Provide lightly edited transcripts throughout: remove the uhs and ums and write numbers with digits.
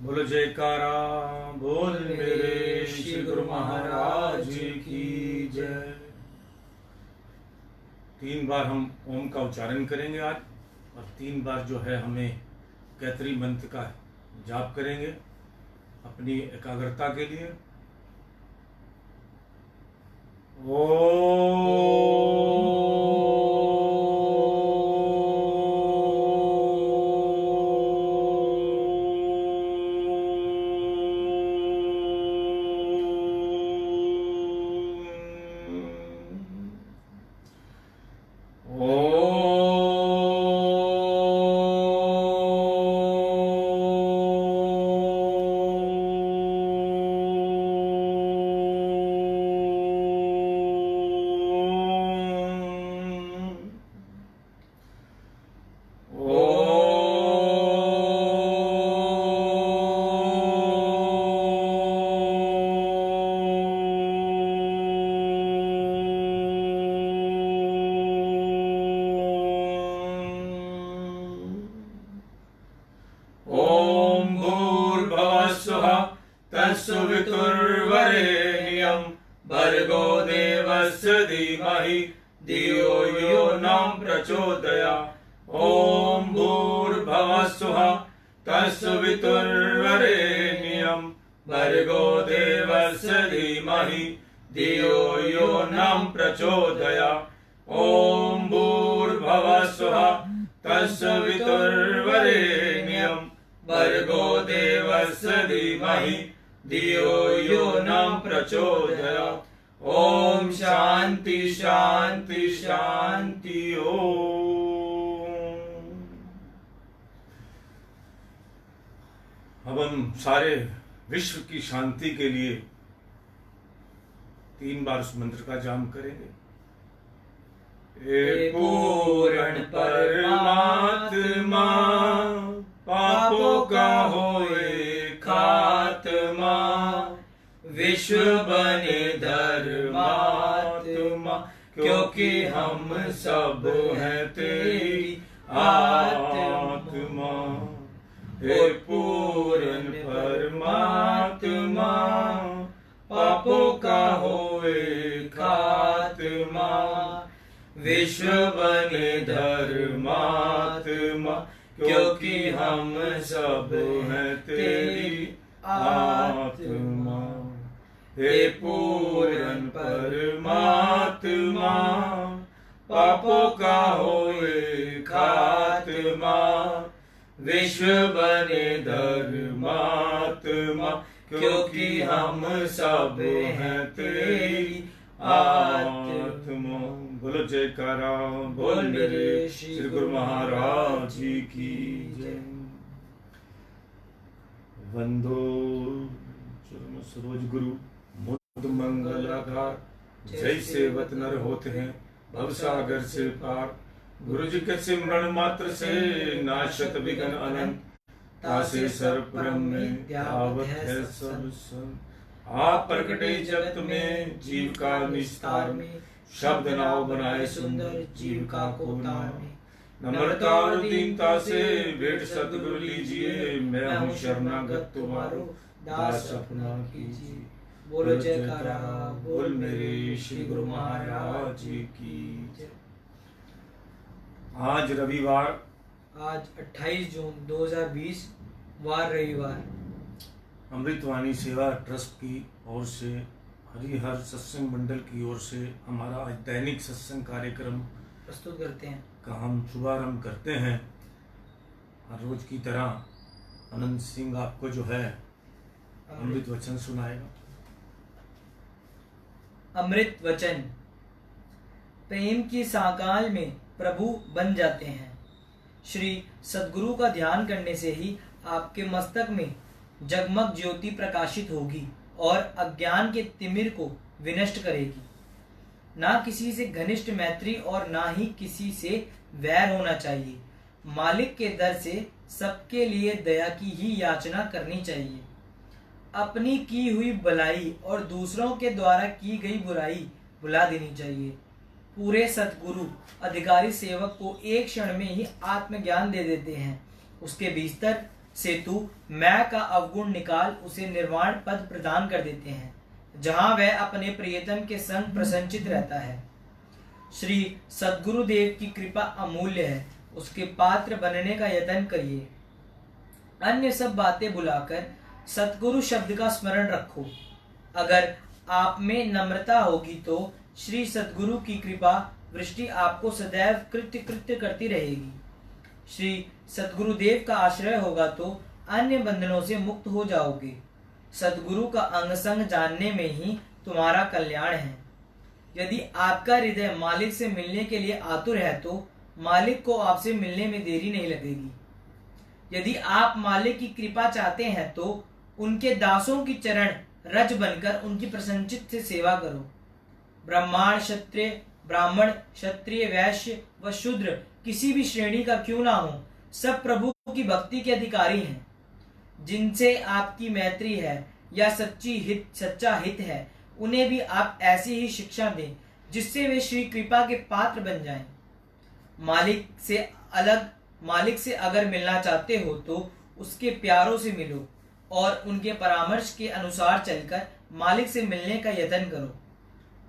बोलो जयकारा बोल मेरे श्री गुरु महाराज की जय। 3 बार हम ओम का उच्चारण करेंगे आज, और 3 बार जो है हमें गायत्री मंत्र का जाप करेंगे अपनी एकाग्रता के लिए। तत्सवितुर्वरेण्यं भर्गो देवस्य धीमहि धियो यो न प्रचोदयात्। ॐ भूर्भुवः स्वः तत्सवितुर्वरेण्यं भर्गो देवस्य धीमहि धियो यो न प्रचोदयात्। ॐ भूर्भुवः स्वः तत्सवितुर्वरेण्यं भर्गो देवस्य धीमहि धियो यो न प्रचोदयात्। ओम शांति शांति शांति ओम। अब हम सारे विश्व की शांति के लिए 3 बार उस मंत्र का जाप करेंगे। हे पूर्ण परमात्मा पापों का होए खात्मा, विश्व बने धर्मात्मा, क्योंकि हम सब हैं तेरी आत्मा। हे पूर्ण परमात्मा पापों का होए खात्मा, विश्व बने धर्मात्मा, क्योंकि हम सब हैं तेरी आत्मा। हे पूर्ण परमात्मा पापों का होए खात्मा, विश्व बने धर्मात्मा, क्योंकि हम सब हैं तेरी आत्मा। बोलो जयकारा बोल मेरे श्री गुरु महाराज जी की जय। वंदो चरण सरोज गुरु मुद मंगल आधार, जय सेवत नर होते हैं भव सागर से पार। गुरु जी के सिमरन मात्र से नाशत विघ्न अनंत, तासे सर्वप्रम में ध्यावत है सब संत। आप प्रकटे जगत में जीव का निस्तार में, शब्द नाव बनाए सुंदर जीविका को तार में। नम्रता और दीनता से भेंट सद्गुरु लीजिए, मैं हूँ शरणागत तुम्हारो दास अपना कीजिए। बोलो जयकारा बोल मेरे श्री गुरु महाराज जी की जय। आज रविवार, आज 28 जून 2020 वार रविवार, अमृतवाणी सेवा ट्रस्ट की ओर से, हरिहर सत्संग मंडल की ओर से हमारा आज दैनिक सत्संग कार्यक्रम प्रस्तुत करते हैं का हम शुभारंभ करते हैं। हर रोज की तरह अनंत सिंह आपको जो है अमृत वचन सुनाएगा। अमृत वचन। प्रेम की साकाल में प्रभु बन जाते हैं। श्री सद्गुरु का ध्यान करने से ही आपके मस्तक में जगमग ज्योति प्रकाशित होगी और अज्ञान के तिमिर को विनष्ट करेगी। ना किसी से घनिष्ठ मैत्री और ना ही किसी से वैर होना चाहिए। मालिक के दर से सबके लिए दया की ही याचना करनी चाहिए। अपनी की हुई भलाई और दूसरों के द्वारा की गई बुराई भुला देनी चाहिए। पूरे सद्गुरु अधिकारी सेवक को एक क्षण में ही आत्मज्ञान दे देते हैं। उसके भीतर सेतु मैं का अवगुण निकाल उसे निर्वाण पद प्रदान कर देते हैं, जहां वह अपने प्रियतम के संग प्रसन्नचित रहता है। श्री सद्गुरुदेव की कृपा अमूल्य है, उसके पात्र बनने का यत्न करिए। अन्य सब बातें भुलाकर सतगुरु शब्द का स्मरण रखो। अगर आप में नम्रता होगी तो श्री सद्गुरु की कृपा वृष्टि आपको सदैव कृत्य कृत्य करती रहेगी। श्री सद्गुरुदेव का आश्रय होगा तो अन्य बंधनों से मुक्त हो जाओगे। सद्गुरु का अंग संग जानने में ही तुम्हारा कल्याण है। यदि आपका हृदय मालिक से मिलने के लिए आतुर है तो मालिक को आपसे मिलने में देरी नहीं लगेगी। यदि आप मालिक की कृपा चाहते हैं तो उनके दासों की चरण रज बनकर उनकी प्रसन्नचित से सेवा करो। ब्राह्मण क्षत्रिय वैश्य व शूद्र किसी भी श्रेणी का क्यों ना हो, सब प्रभु की भक्ति के अधिकारी हैं। जिनसे आपकी मैत्री है या सच्चा हित है, उन्हें भी आप ऐसी ही शिक्षा दें जिससे वे श्री कृपा के पात्र बन जाएं। मालिक से अगर मिलना चाहते हो तो उसके प्यारों से मिलो और उनके परामर्श के अनुसार चलकर मालिक से मिलने का यत्न करो।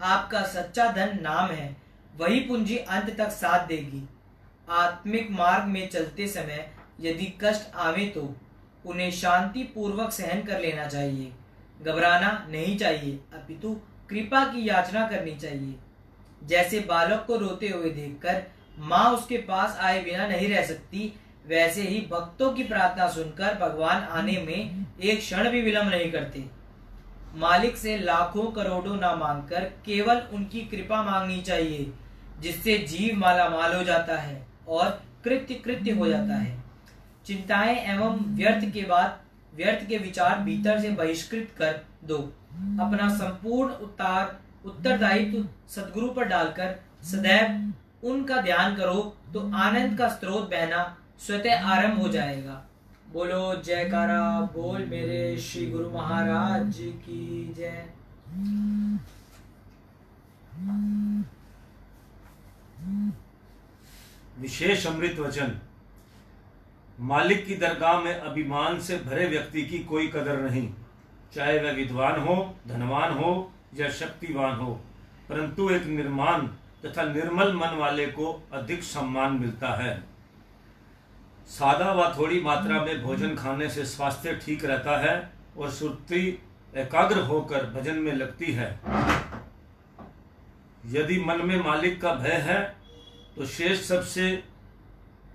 आपका सच्चा धन नाम है, वही पूंजी अंत तक साथ देगी। आत्मिक मार्ग में चलते समय यदि कष्ट आवे तो उन्हें शांति पूर्वक सहन कर लेना चाहिए। घबराना नहीं चाहिए, अपितु कृपा की याचना करनी चाहिए। जैसे बालक को रोते हुए देखकर माँ उसके पास आए बिना नहीं रह सकती, वैसे ही भक्तों की प्रार्थना सुनकर भगवान आने में एक क्षण भी विलंब नहीं करते। मालिक से लाखों करोड़ों ना मांगकर केवल उनकी कृपा मांगनी चाहिए, जिससे जीव मालामाल हो जाता है और कृत्य कृत्य हो जाता है। चिंताएं एवं व्यर्थ के विचार भीतर से बहिष्कृत कर दो। अपना संपूर्ण उत्तरदायित्व सद्गुरु पर डालकर सदैव उनका ध्यान करो तो आनंद का स्रोत बहना स्वतः आरंभ हो जाएगा। बोलो जयकारा बोल मेरे श्री गुरु महाराज की जय। विशेष अमृत वचन। मालिक की दरगाह में अभिमान से भरे व्यक्ति की कोई कदर नहीं, चाहे वह विद्वान हो, धनवान हो या शक्तिवान हो, परंतु एक निर्माण तथा निर्मल मन वाले को अधिक सम्मान मिलता है। सादा व थोड़ी मात्रा में भोजन खाने से स्वास्थ्य ठीक रहता है और सुरती एकाग्र होकर भजन में लगती है। यदि मन में मालिक का भय है तो शेष सबसे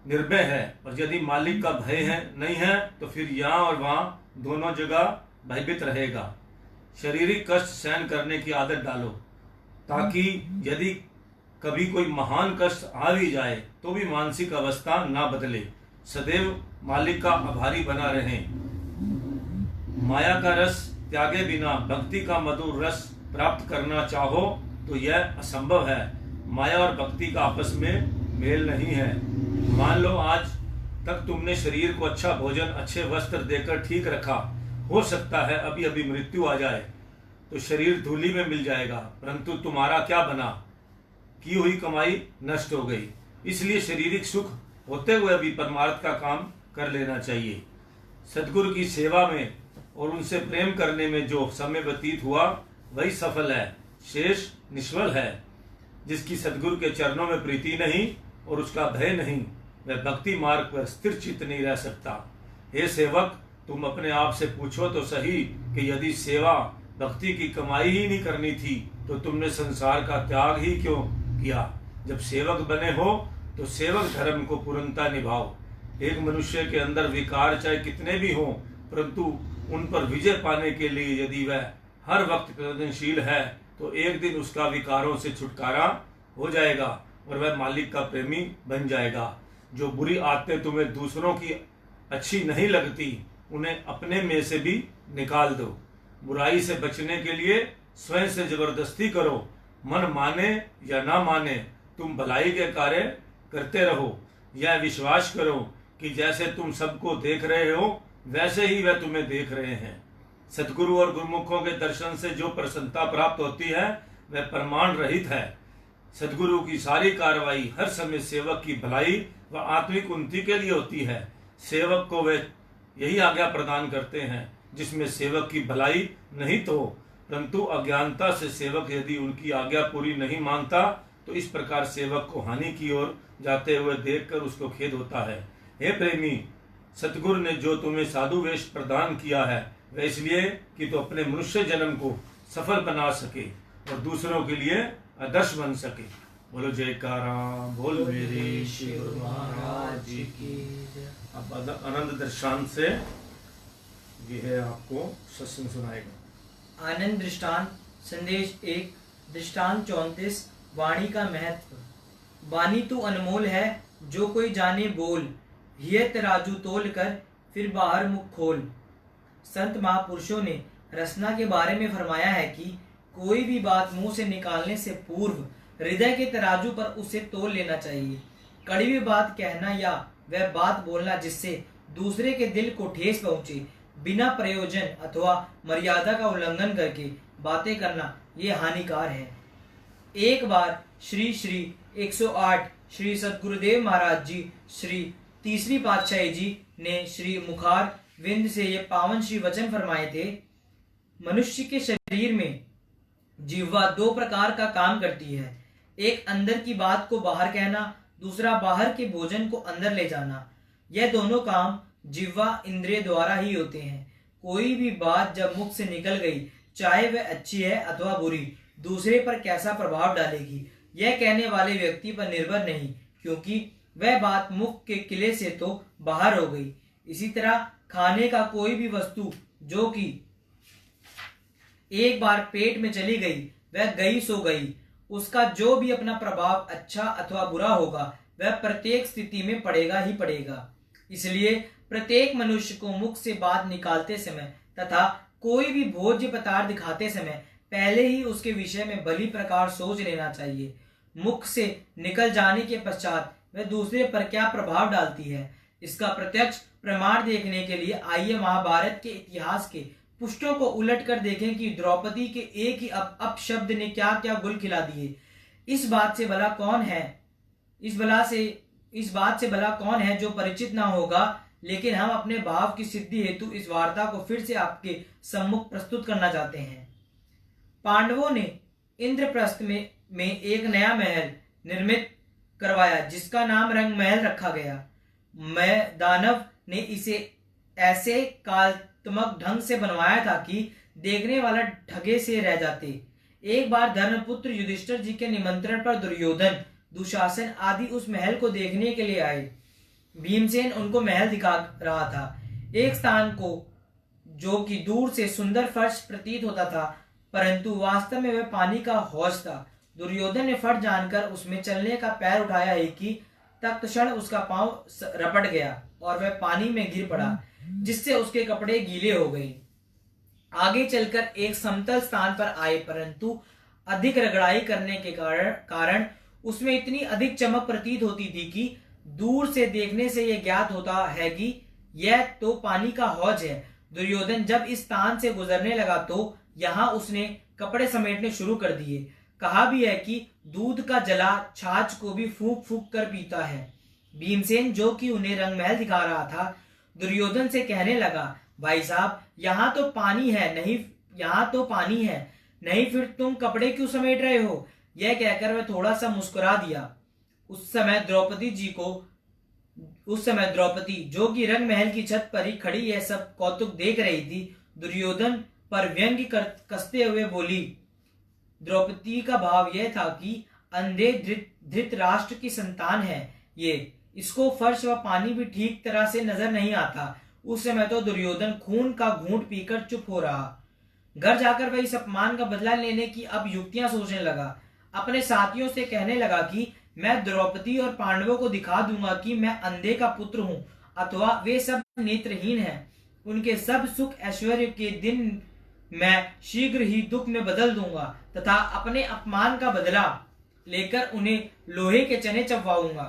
निर्भय है, और यदि मालिक का भय नहीं है तो फिर यहाँ और वहाँ दोनों जगह भयभीत रहेगा। शारीरिक कष्ट सहन करने की आदत डालो, ताकि यदि कभी कोई महान कष्ट आ भी जाए तो भी मानसिक अवस्था ना बदले, सदैव मालिक का आभारी बना रहे। माया का रस त्यागे बिना भक्ति का मधुर रस प्राप्त करना चाहो तो यह असंभव है। माया और भक्ति का आपस में मेल नहीं है। मान लो आज तक तुमने शरीर को अच्छा भोजन, अच्छे वस्त्र देकर ठीक रखा, हो सकता है अभी अभी मृत्यु आ जाए तो शरीर धूली में मिल जाएगा, परंतु तुम्हारा क्या बना? की हुई कमाई नष्ट हो गई। इसलिए शारीरिक सुख होते हुए भी परमार्थ का काम कर लेना चाहिए। सद्गुरु की सेवा में और उनसे प्रेम करने में जो समय व्यतीत हुआ वही सफल है, शेष निष्फल है। जिसकी सद्गुरु के चरणों में प्रीति नहीं और उसका भय नहीं, वह भक्ति मार्ग पर स्थिर चित्त नहीं रह सकता। हे सेवक, तुम अपने आप से पूछो तो सही कि यदि सेवा भक्ति की कमाई ही नहीं करनी थी तो तुमने संसार का त्याग ही क्यों किया? जब सेवक बने हो तो सेवक धर्म को पूर्णता निभाओ। एक मनुष्य के अंदर विकार चाहे कितने भी हों, परंतु उन पर विजय पाने के लिए यदि वह हर वक्त प्रयत्नशील है तो एक दिन उसका विकारों से छुटकारा हो जाएगा और वह मालिक का प्रेमी बन जाएगा। जो बुरी आदतें तुम्हें दूसरों की अच्छी नहीं लगती, उन्हें अपने में से भी निकाल दो। बुराई से बचने के लिए स्वयं से जबरदस्ती करो। मन माने या ना माने, तुम भलाई के कार्य करते रहो। यह विश्वास करो कि जैसे तुम सबको देख रहे हो वैसे ही वह तुम्हें देख रहे हैं। सद्गुरु और गुरुमुखों के दर्शन से जो प्रसन्नता प्राप्त होती है वह प्रमाण रहित है। सद्गुरु की सारी कार्रवाई हर समय सेवक की भलाई व आत्मिक उन्नति के लिए होती है। सेवक को वे यही आज्ञा प्रदान करते हैं जिसमें सेवक की भलाई नहीं तो, परंतु अज्ञानता से सेवक यदि उनकी आज्ञा पूरी नहीं मानता तो इस प्रकार सेवक को हानि की ओर जाते हुए देखकर उसको खेद होता है। हे प्रेमी, सतगुरु ने जो तुम्हें साधु वेश प्रदान किया है वह इसलिए कि तो अपने मनुष्य जन्म को सफल बना सके और दूसरों के लिए आदर्श बन सके। बोलो जयकारा बोल मेरे श्री गुरु महाराज जी की। अब आनंद दृष्टांत से ये है आपको सत्संग सुनाएगा। आनंद दृष्टांत संदेश 1 दृष्टांत 34 वाणी का महत्व। वाणी तो अनमोल है, जो कोई जाने बोल, ये तराजू तोल कर फिर बाहर मुख खोल। संत महापुरुषों ने रसना के बारे में फरमाया है कि कोई भी बात मुंह से निकालने से पूर्व हृदय के तराजू पर उसे तोल लेना चाहिए। कड़वी बात कहना या वह बात बोलना जिससे दूसरे के दिल को ठेस पहुंचे, बिना प्रयोजन अथवा मर्यादा का उल्लंघन करके बातें करना ये हानिकार है। एक बार श्री 108 श्री सतगुरुदेव महाराज जी श्री तीसरी पातशाही जी ने श्री मुखार विंद से ये पावन श्री वचन फरमाए थे। मनुष्य के शरीर में जिह्वा 2 प्रकार का काम करती है। एक अंदर की बात को बाहर कहना, दूसरा बाहर के भोजन को अंदर ले जाना। यह दोनों काम जिह्वा इंद्रिय द्वारा ही होते हैं। कोई भी बात जब मुख से निकल गई, चाहे वह अच्छी है अथवा बुरी, दूसरे पर कैसा प्रभाव डालेगी यह कहने वाले व्यक्ति पर निर्भर नहीं, क्योंकि वह बात मुख के किले से तो बाहर हो गई। इसी तरह खाने का कोई भी वस्तु जो कि एक बार पेट में चली गई वह गई सो गई। उसका जो भी अपना प्रभाव अच्छा अथवा बुरा होगा वह प्रत्येक स्थिति में पड़ेगा ही पड़ेगा। इसलिए प्रत्येक मनुष्य को मुख से बात निकालते समय तथा कोई भी भोज्य पदार्थ दिखाते समय पहले ही उसके विषय में भली प्रकार सोच लेना चाहिए। मुख से निकल जाने के पश्चात वह दूसरे पर क्या प्रभाव डालती है, इसका प्रत्यक्ष प्रमाण देखने के लिए आइए महाभारत के इतिहास के पुष्टों को उलट कर देखें कि द्रौपदी के एक ही अपशब्द ने क्या क्या गुल खिला दिए। इस बात से भला कौन है जो परिचित ना होगा, लेकिन हम अपने भाव की सिद्धि हेतु इस वार्ता को फिर से आपके सम्मुख प्रस्तुत करना चाहते हैं। पांडवों ने इंद्रप्रस्थ में एक नया महल निर्मित करवाया जिसका नाम रंग महल रखा गया। दानव ने इसे ऐसे कालात्मक ढंग से बनवाया था कि देखने वाला ठगे से रह जाते। एक बार धर्मपुत्र युधिष्ठिर जी के निमंत्रण पर दुर्योधन, दुशासन आदि उस महल को देखने के लिए आए। भीमसेन उनको महल दिखा रहा था। एक स्थान को जो कि दूर से सुंदर फर्श प्रतीत होता था, परंतु वास्तव में वह पानी का हौज था। दुर्योधन ने फट जानकर उसमें चलने का पैर उठाया ही कि तत्क्षण उसका पांव रपट गया और वह पानी में गिर पड़ा, जिससे उसके कपड़े गीले हो गए। आगे चलकर एक समतल स्थान पर आए, परंतु अधिक रगड़ाई करने के कारण उसमें इतनी अधिक चमक प्रतीत होती थी कि दूर से देखने से यह ज्ञात होता है कि यह तो पानी का हौज है। दुर्योधन जब इस स्थान से गुजरने लगा तो यहाँ उसने कपड़े समेटने शुरू कर दिए। कहा भी है कि दूध का जला छाछ को भी फूंक फूंक कर पीता है। भीमसेन जो कि उन्हें रंग महल दिखा रहा था, दुर्योधन से कहने लगा, भाई साहब यहाँ तो पानी है, नहीं फिर तुम कपड़े क्यों समेट रहे हो? यह कहकर वह थोड़ा सा मुस्कुरा दिया। उस समय द्रौपदी जो कि रंग महल की छत पर ही खड़ी यह सब कौतुक देख रही थी, दुर्योधन पर व्यंग्य कसते हुए बोली। द्रौपदी का भाव यह था कि अंधे धृतराष्ट्र की संतान है ये, इसको फर्श व पानी भी ठीक तरह से नजर नहीं आता। उस समय तो दुर्योधन खून का घूंट पीकर चुप हो रहा। घर जाकर वह इस अपमान का बदला लेने की अब युक्तियां सोचने लगा। अपने साथियों से कहने लगा कि मैं द्रौपदी और पांडवों को दिखा दूंगा कि मैं अंधे का पुत्र हूं अथवा वे सब नेत्रहीन हैं। उनके सब सुख ऐश्वर्य के दिन मैं शीघ्र ही दुख में बदल दूंगा तथा अपने अपमान का बदला लेकर उन्हें लोहे के चने चबवाऊंगा।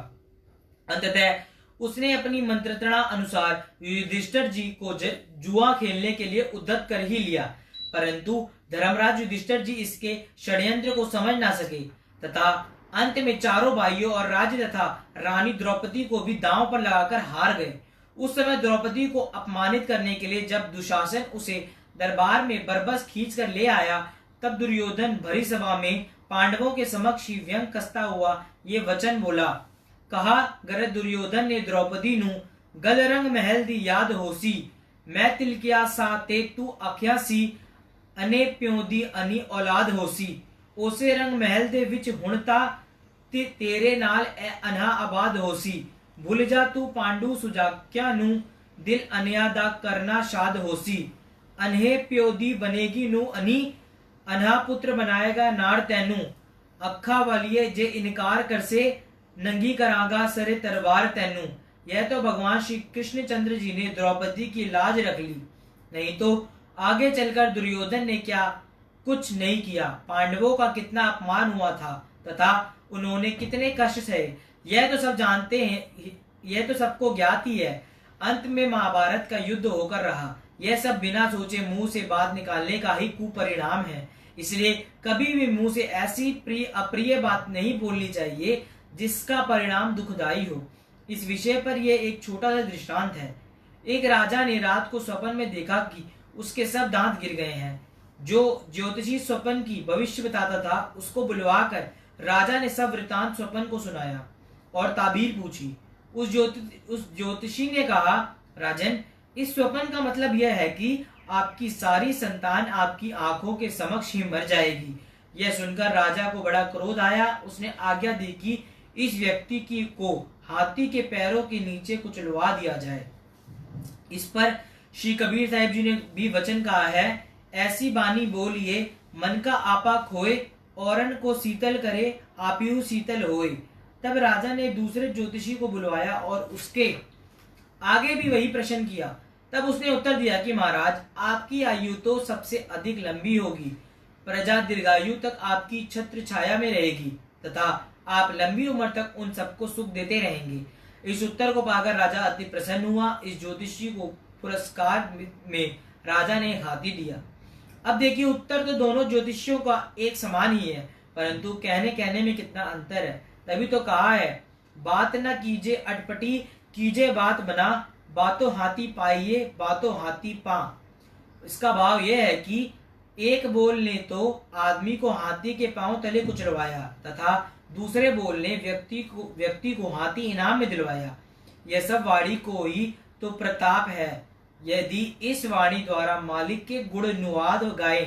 अंततः उसने अपनी मंत्रणा अनुसार युधिष्ठिर जी को जुआ खेलने के लिए उद्यत कर ही लिया, परंतु धर्मराज युधिष्ठिर जी इसके षड्यंत्र को समझ ना सके तथा अंत में चारों भाइयों और राज्य तथा रानी द्रौपदी को भी दांव पर लगाकर हार गए। उस समय द्रौपदी को अपमानित करने के लिए जब दुशासन उसे दरबार में बरबस खींच कर ले आया, तब दुर्योधन भरी सभा में पांडवों के समक्ष ही व्यंग कसता हुआ ये वचन बोला। कहा, गर दुर्योधन ने द्रौपदी नु गलरंग महल दी याद होसी, मैं तिलकिया सा ते तू आख्या सी, अने प्यों दी अनी औलाद होसी, ओसे रंग महल दे विच हुणता ते तेरे नाल ए अना आबाद होसी, भूल जा तू पांडु सुजाक्या नु दिल अनया दा करना शाद होसी, अनहे प्यो दी बनेगी नु अनी, अनहा पुत्र बनाएगा नार तैनू, अखा वालिए जे इनकार कर से नंगी करागा सरे तरवार तैनू। यह तो भगवान श्री कृष्ण चंद्र जी ने द्रौपदी की लाज रख ली, नहीं तो आगे चलकर दुर्योधन ने क्या कुछ नहीं किया। पांडवों का कितना अपमान हुआ था तथा उन्होंने कितने कष्ट सहे, यह तो सब जानते हैं, यह तो सबको ज्ञात ही है। अंत में महाभारत का युद्ध होकर रहा। यह सब बिना सोचे मुंह से बात निकालने का ही कुपरिणाम है। इसलिए कभी भी मुंह से ऐसी अप्रिय बात नहीं बोलनी चाहिए जिसका परिणाम दुखदायी हो। इस विषय पर यह एक छोटा सा दृष्टांत है। एक राजा ने रात को स्वप्न में देखा कि उसके सब दांत गिर गए हैं। जो ज्योतिषी स्वप्न की भविष्य बताता था उसको बुलवाकर राजा ने सब वृतांत स्वप्न को सुनाया और ताबीर पूछी। उस ज्योतिषी ने कहा, राजन, इस स्वप्न का मतलब यह है कि आपकी सारी संतान आपकी आंखों के समक्ष ही मर जाएगी। यह सुनकर राजा को बड़ा क्रोध आया। उसने आज्ञा दी कि इस व्यक्ति की को हाथी के पैरों के नीचे कुचलवा दिया जाए। इस पर श्री कबीर साहिब जी ने भी वचन कहा है, ऐसी बानी बोलिए मन का आपा खोए, औरन को शीतल करे आपियु शीतल होए। तब राजा ने दूसरे ज्योतिषी को बुलवाया और उसके आगे भी वही प्रश्न किया। तब उसने उत्तर दिया कि महाराज, आपकी आयु तो सबसे अधिक लंबी होगी, प्रजा दीर्घायु तक आपकी छत्र छाया में रहेगी तथा आप लंबी उम्र तक उन सबको सुख देते रहेंगे। इस उत्तर को पाकर राजा अति प्रसन्न हुआ। इस ज्योतिषी को पुरस्कार में राजा ने हाथी दिया। अब देखिए, उत्तर तो दोनों ज्योतिषियों का एक समान ही है, परंतु कहने में कितना अंतर है। तभी तो कहा है, बात न कीजे अटपटी, कीजे बात बना, बातों हाथी पाइये बातों हाथी पा। इसका भाव यह है कि एक बोल ने तो आदमी को हाथी के पांव तले कुचलवाया तथा दूसरे बोल ने व्यक्ति को हाथी इनाम में दिलवाया। यह सब वाणी को ही तो प्रताप है। यदि इस वाणी द्वारा मालिक के गुण नुवाद गाए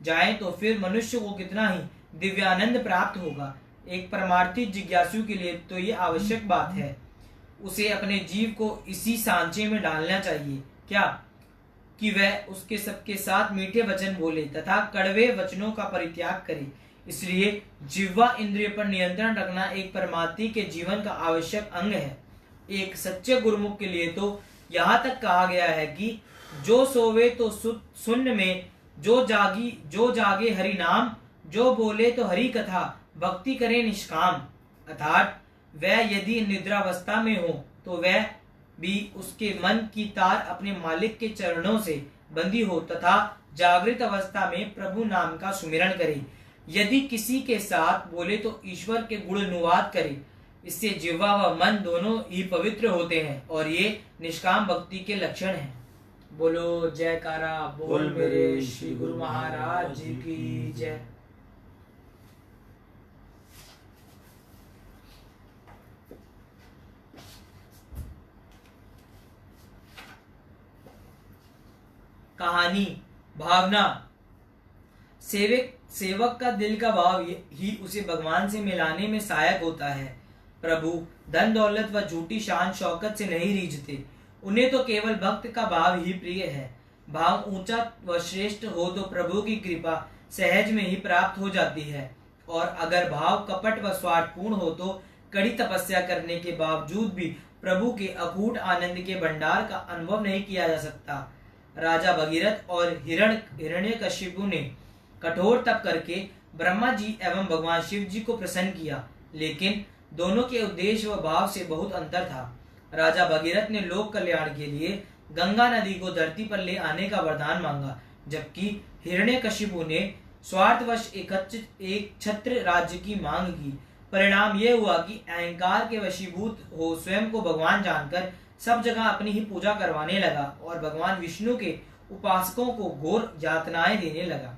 जाए तो फिर मनुष्य को कितना ही दिव्यानंद प्राप्त होगा। एक परमार्थी जिज्ञासु के लिए तो ये आवश्यक बात है। उसे अपने जीव को इसी सांचे में डालना चाहिए, क्या कि वह उसके सबके साथ मीठे वचन बोले तथा कड़वे वचनों का परित्याग करे। इसलिए जिह्वा इंद्रिय पर नियंत्रण रखना एक परमार्थी के जीवन का आवश्यक अंग है। एक सच्चे गुरुमुख के लिए तो यहाँ तक कहा गया है कि जो सोवे तो सुन्न में, जो जागे हरि नाम, जो बोले तो हरि कथा, भक्ति करे निष्काम। अर्थात वह यदि निद्रावस्था में हो तो वह भी उसके मन की तार अपने मालिक के चरणों से बंधी हो तथा जागृत अवस्था में प्रभु नाम का सुमिरन करे। यदि किसी के साथ बोले तो ईश्वर के गुण अनुवाद करे। इससे जिह्वा व मन दोनों ही पवित्र होते हैं और ये निष्काम भक्ति के लक्षण हैं। बोलो जयकारा बोल मेरे श्री गुरु महाराज जी की जय। कहानी भावना। सेवक का दिल का भाव ही उसे भगवान से मिलाने में सहायक होता है। प्रभु धन दौलत व झूठी शान शौकत से नहीं रीझते, उन्हें तो केवल भक्त का भाव ही प्रिय है। भाव ऊंचा व श्रेष्ठ हो तो प्रभु की कृपा सहज में ही प्राप्त हो जाती है, और अगर भाव कपट व स्वार्थपूर्ण हो तो कड़ी तपस्या करने के बावजूद भी प्रभु के अकूट आनंद के भंडार का अनुभव नहीं किया जा सकता। राजा भगीरथ और हिरण्यकशिपु ने कठोर तप करके ब्रह्मा जी एवं भगवान शिव जी को प्रसन्न किया, लेकिन दोनों के उद्देश्य व भाव से बहुत अंतर था। राजा भगीरथ ने लोक कल्याण के लिए गंगा नदी को धरती पर ले आने का वरदान मांगा, जबकि हिरण्यकशिपु ने स्वार्थवश एक छत्र राज्य की मांग की। परिणाम यह हुआ कि अहंकार के वशीभूत हो स्वयं को भगवान जानकर सब जगह अपनी ही पूजा करवाने लगा और भगवान विष्णु के उपासकों को घोर यातनाएं देने लगा।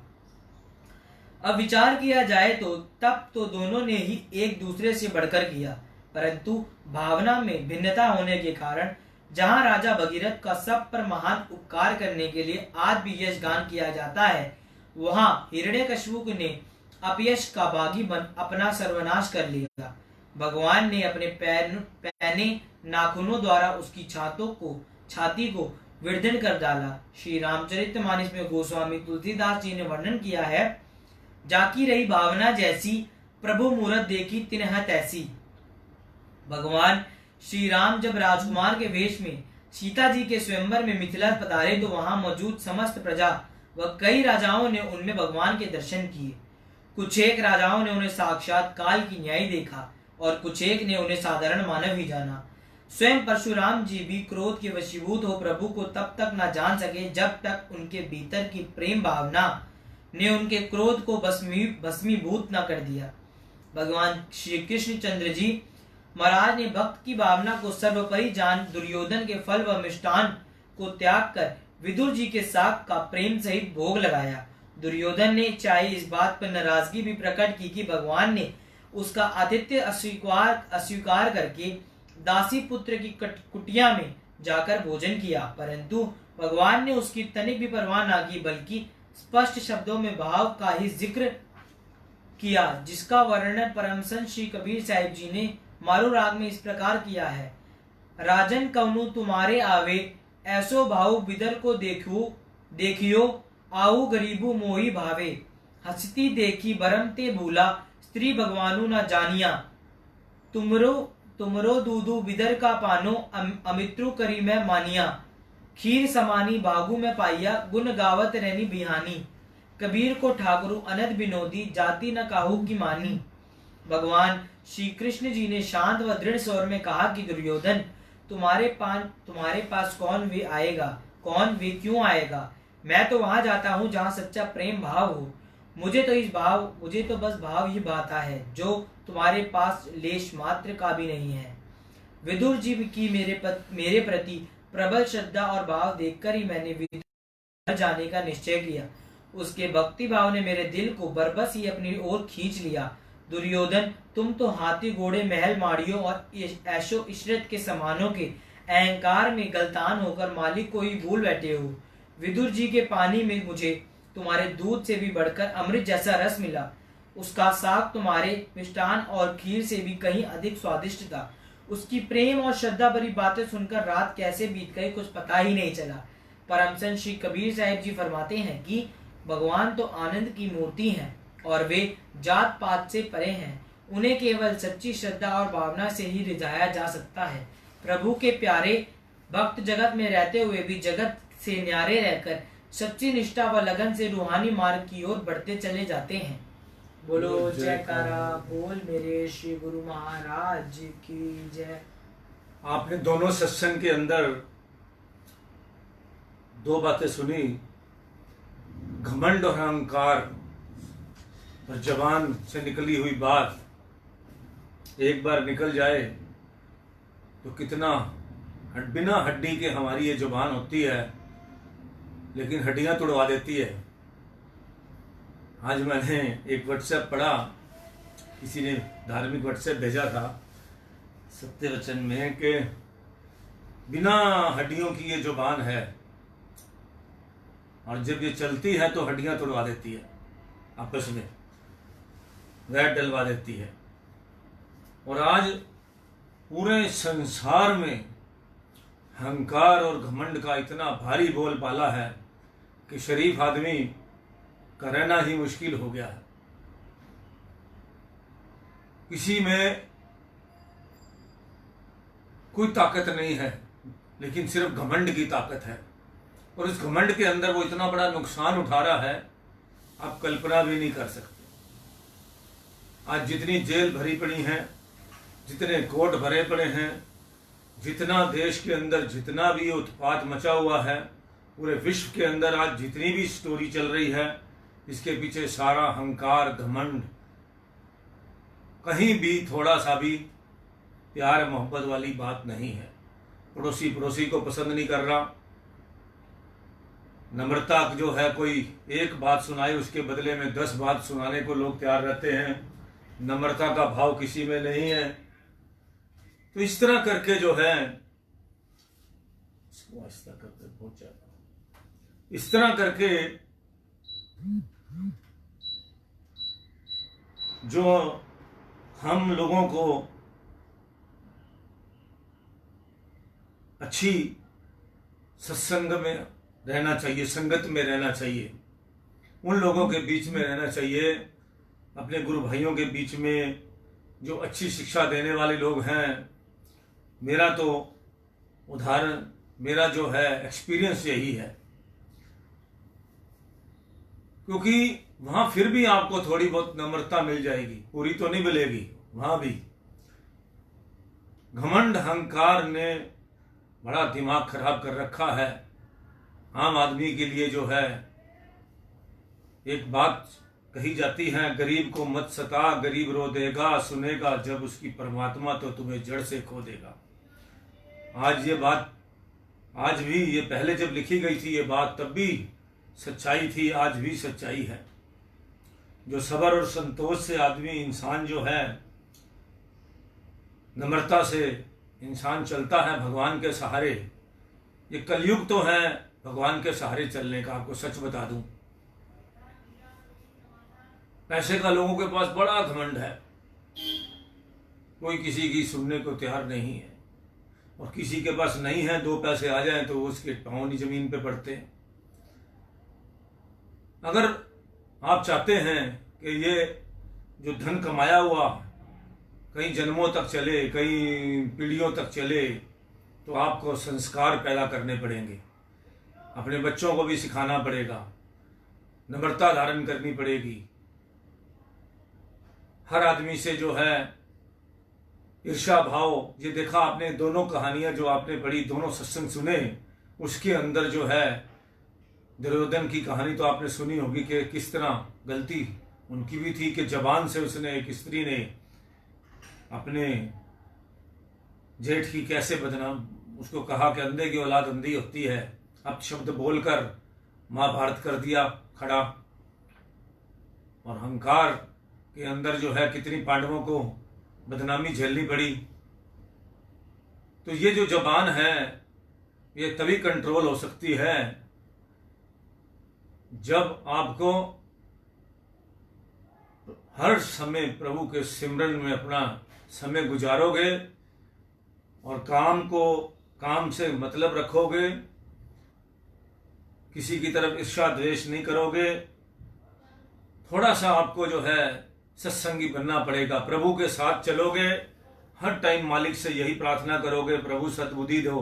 अब विचार किया जाए तो तब तो दोनों ने ही एक दूसरे से बढ़कर किया, परंतु भावना में भिन्नता होने के कारण जहां राजा भगीरथ का सब पर महान उपकार करने के लिए आज भी यश गान किया जाता है, वहां हिरण्यकशिपु ने अपयश का बागी बन अपना सर्वनाश कर लिया। भगवान ने अपने पैने नाखूनों द्वारा उसकी छाती को विदीर्ण कर डाला। श्री रामचरितमानस में गोस्वामी तुलसीदास जी ने वर्णन किया है, जाकी रही भावना जैसी, प्रभु मूरत देखी तिन्ह तैसी। भगवान श्री राम जब राजकुमार के वेश में सीता जी के स्वयंवर में मिथिला पधारे तो वहां मौजूद समस्त प्रजा व कई राजाओं ने उनमें भगवान के दर्शन किए। कुछ एक राजाओं ने उन्हें साक्षात काल की न्याय देखा और कुछ एक ने उन्हें साधारण मानव ही जाना। स्वयं परशुराम जी भी क्रोध के वशीभूत हो प्रभु को तब तक न जान सके जब तक उनके भीतर की प्रेम भावना ने उनके क्रोध को भस्मीभूत न कर दिया। भगवान श्री कृष्ण चंद्र जी महाराज ने भक्त की भावना को सर्वोपरि जान दुर्योधन के फल व मिष्टान को त्याग कर विदुर जी के साथ का प्रेम सहित भोग लगाया। दुर्योधन ने चाहे इस बात पर नाराजगी भी प्रकट की कि भगवान ने उसका आतिथ्य अस्वीकार करके दासी पुत्र की कुटिया में जाकर भोजन किया, परंतु भगवान ने उसकी तनिक भी परवाह न की, बल्कि स्पष्ट शब्दों में भाव का ही जिक्र किया, जिसका वर्णन परमसंत श्री कबीर साहिब जी ने मारू राग में इस प्रकार किया है। राजन कवनु तुम्हारे आवे, ऐसो भाव बिदर को देखियो, आऊ गरीबू मोही भावे। हंसती देखी बरम ते भूला, स्त्री भगवानु न जानिया। तुमरो दूधू बिदर का पानो, अमित्रु करी मैं मानिया। खीर समानी भागू में पाइया, गुण गावत रहनी बिहानी। कबीर को ठाकुरु अनद बिनोदी, जाति न काहू की मानी। भगवान श्री कृष्ण जी ने शांत व दृढ़ स्वर में कहा कि दुर्योधन, तुम्हारे पास कौन वे आएगा, कौन वे क्यों आएगा? मैं तो वहां जाता हूँ जहाँ सच्चा प्रेम भाव हो। मुझे तो बस भाव ही भाता है, जो तुम्हारे पास लेश मात्र का भी नहीं है। विदुर जी की मेरे प्रति प्रबल श्रद्धा और भाव देखकर ही मैंने विदुर जाने का निश्चय किया। उसके भक्ति भाव ने मेरे दिल को बरबस ही अपनी ओर खींच लिया। दुर्योधन, तुम तो हाथी घोड़े महल माड़ियों और ऐशो इशरत के समानों के अहंकार में गलतान होकर मालिक को ही भूल बैठे हो। विदुर जी के पानी में मुझे तुम्हारे दूध से भी बढ़कर अमृत जैसा रस मिला। उसका साग तुम्हारे मिष्टान और खीर से भी कहीं अधिक स्वादिष्ट था। उसकी प्रेम और श्रद्धा भरी बातें सुनकर रात कैसे बीत गई कुछ पता ही नहीं चला। परमसंत श्री कबीर साहिब जी फरमाते हैं कि भगवान तो आनंद की मूर्ति हैं और वे जात पात से परे हैं। उन्हें केवल सच्ची श्रद्धा और भावना से ही रिझाया जा सकता है। प्रभु के प्यारे भक्त जगत में रहते हुए भी जगत से न्यारे रहकर सच्ची निष्ठा व लगन से रूहानी मार्ग की ओर बढ़ते चले जाते हैं। बोलो जयकारा बोल मेरे श्री गुरु महाराज की जय। आपने दोनों सत्संग के अंदर दो बातें सुनी, घमंड और अहंकार और जबान से निकली हुई बात एक बार निकल जाए तो कितना बिना हड्डी के हमारी ये जुबान होती है, लेकिन हड्डियां तोड़वा देती है। आज मैंने एक व्हाट्सएप पढ़ा, किसी ने धार्मिक व्हाट्सएप भेजा था सत्य वचन में कि बिना हड्डियों की ये जुबान है और जब ये चलती है तो हड्डियां तोड़वा देती है, आपस में वैर डलवा देती है। और आज पूरे संसार में अहंकार और घमंड का इतना भारी बोलबाला है कि शरीफ आदमी का रहना ही मुश्किल हो गया है। किसी में कोई ताकत नहीं है, लेकिन सिर्फ घमंड की ताकत है, और इस घमंड के अंदर वो इतना बड़ा नुकसान उठा रहा है आप कल्पना भी नहीं कर सकते। आज जितनी जेल भरी पड़ी हैं, जितने कोर्ट भरे पड़े हैं, जितना देश के अंदर जितना भी उत्पात मचा हुआ है, पूरे विश्व के अंदर आज जितनी भी स्टोरी चल रही है, इसके पीछे सारा अहंकार घमंड, कहीं भी थोड़ा सा भी प्यार मोहब्बत वाली बात नहीं है। पड़ोसी को पसंद नहीं कर रहा। नम्रता जो है, कोई एक बात सुनाई उसके बदले में 10 बात सुनाने को लोग तैयार रहते हैं। नम्रता का भाव किसी में नहीं है। तो इस तरह करके जो है, इसको आहिस्ता करके पहुंच जाता हूं। इस तरह करके जो हम लोगों को अच्छी सत्संग में रहना चाहिए, संगत में रहना चाहिए, उन लोगों के बीच में रहना चाहिए, अपने गुरु भाइयों के बीच में जो अच्छी शिक्षा देने वाले लोग हैं। मेरा तो उदाहरण, मेरा जो है एक्सपीरियंस यही है, क्योंकि वहां फिर भी आपको थोड़ी बहुत नम्रता मिल जाएगी, पूरी तो नहीं मिलेगी। वहां भी घमंड अहंकार ने बड़ा दिमाग खराब कर रखा है। आम आदमी के लिए जो है, एक बात कही जाती है, गरीब को मत सता, गरीब रो देगा, सुनेगा जब उसकी परमात्मा तो तुम्हें जड़ से खो देगा। आज ये बात, आज भी, ये पहले जब लिखी गई थी ये बात तब भी सच्चाई थी, आज भी सच्चाई है। जो सब्र और संतोष से आदमी, इंसान जो है, नम्रता से इंसान चलता है भगवान के सहारे। ये कलयुग तो है भगवान के सहारे चलने का। आपको सच बता दूं, पैसे का लोगों के पास बड़ा घमंड है, कोई किसी की सुनने को तैयार नहीं है, और किसी के पास नहीं है, 2 पैसे आ जाएं तो उसके पांव नहीं जमीन पे पड़ते हैं। अगर आप चाहते हैं कि ये जो धन कमाया हुआ कई जन्मों तक चले, कई पीढ़ियों तक चले, तो आपको संस्कार पैदा करने पड़ेंगे, अपने बच्चों को भी सिखाना पड़ेगा, नम्रता धारण करनी पड़ेगी। हर आदमी से जो है ईर्ष्या भाव, ये देखा आपने, दोनों कहानियां जो आपने पढ़ी, दोनों सत्संग सुने, उसके अंदर जो है दुर्योधन की कहानी तो आपने सुनी होगी कि किस तरह गलती उनकी भी थी कि जबान से उसने, एक स्त्री ने अपने जेठ की कैसे बदनाम, उसको कहा कि अंधे की औलाद अंधी होती है, अब शब्द बोलकर महाभारत कर दिया खड़ा। और अहंकार के अंदर जो है कितनी पांडवों को बदनामी झेलनी पड़ी। तो ये जो जबान है ये तभी कंट्रोल हो सकती है जब आपको हर समय प्रभु के सिमरन में अपना समय गुजारोगे और काम से मतलब रखोगे, किसी की तरफ ईर्ष्या द्वेष नहीं करोगे। थोड़ा सा आपको जो है सत्संगी बनना पड़ेगा, प्रभु के साथ चलोगे, हर टाइम मालिक से यही प्रार्थना करोगे, प्रभु सद्बुद्धि दो,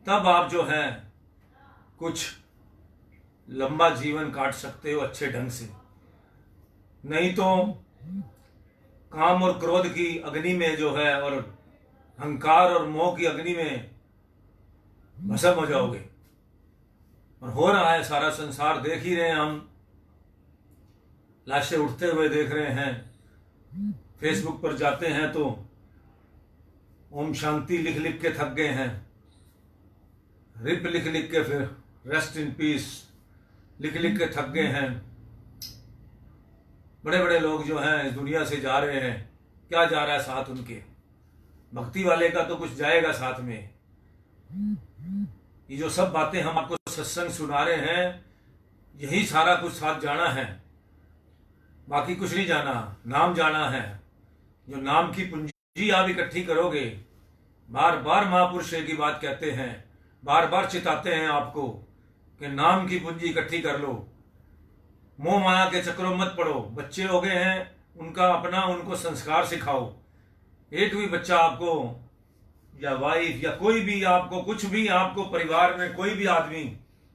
तब आप जो है कुछ लंबा जीवन काट सकते हो अच्छे ढंग से। नहीं तो काम और क्रोध की अग्नि में जो है, और अहंकार और मोह की अग्नि में भस्म हो जाओगे। और हो रहा है, सारा संसार देख ही रहे हैं हम, लाशें उठते हुए देख रहे हैं। फेसबुक पर जाते हैं तो ओम शांति लिख लिख के थक गए हैं, रिप लिख लिख के, फिर रेस्ट इन पीस लिख लिख के थक गए हैं। बड़े बड़े लोग जो हैं इस दुनिया से जा रहे हैं, क्या जा रहा है साथ उनके? भक्ति वाले का तो कुछ जाएगा साथ में। ये जो सब बातें हम आपको सत्संग सुना रहे हैं, यही सारा कुछ साथ जाना है, बाकी कुछ नहीं जाना। नाम जाना है। जो नाम की पूंजी आप इकट्ठी करोगे, बार बार महापुरुष की बात कहते हैं, बार बार चिताते हैं आपको कि नाम की पूंजी इकट्ठी कर लो, मोह माया के चक्रों मत पड़ो। बच्चे हो गए हैं, उनका अपना उनको संस्कार सिखाओ। एक भी बच्चा आपको या वाइफ या कोई भी आपको कुछ भी, आपको परिवार में कोई भी आदमी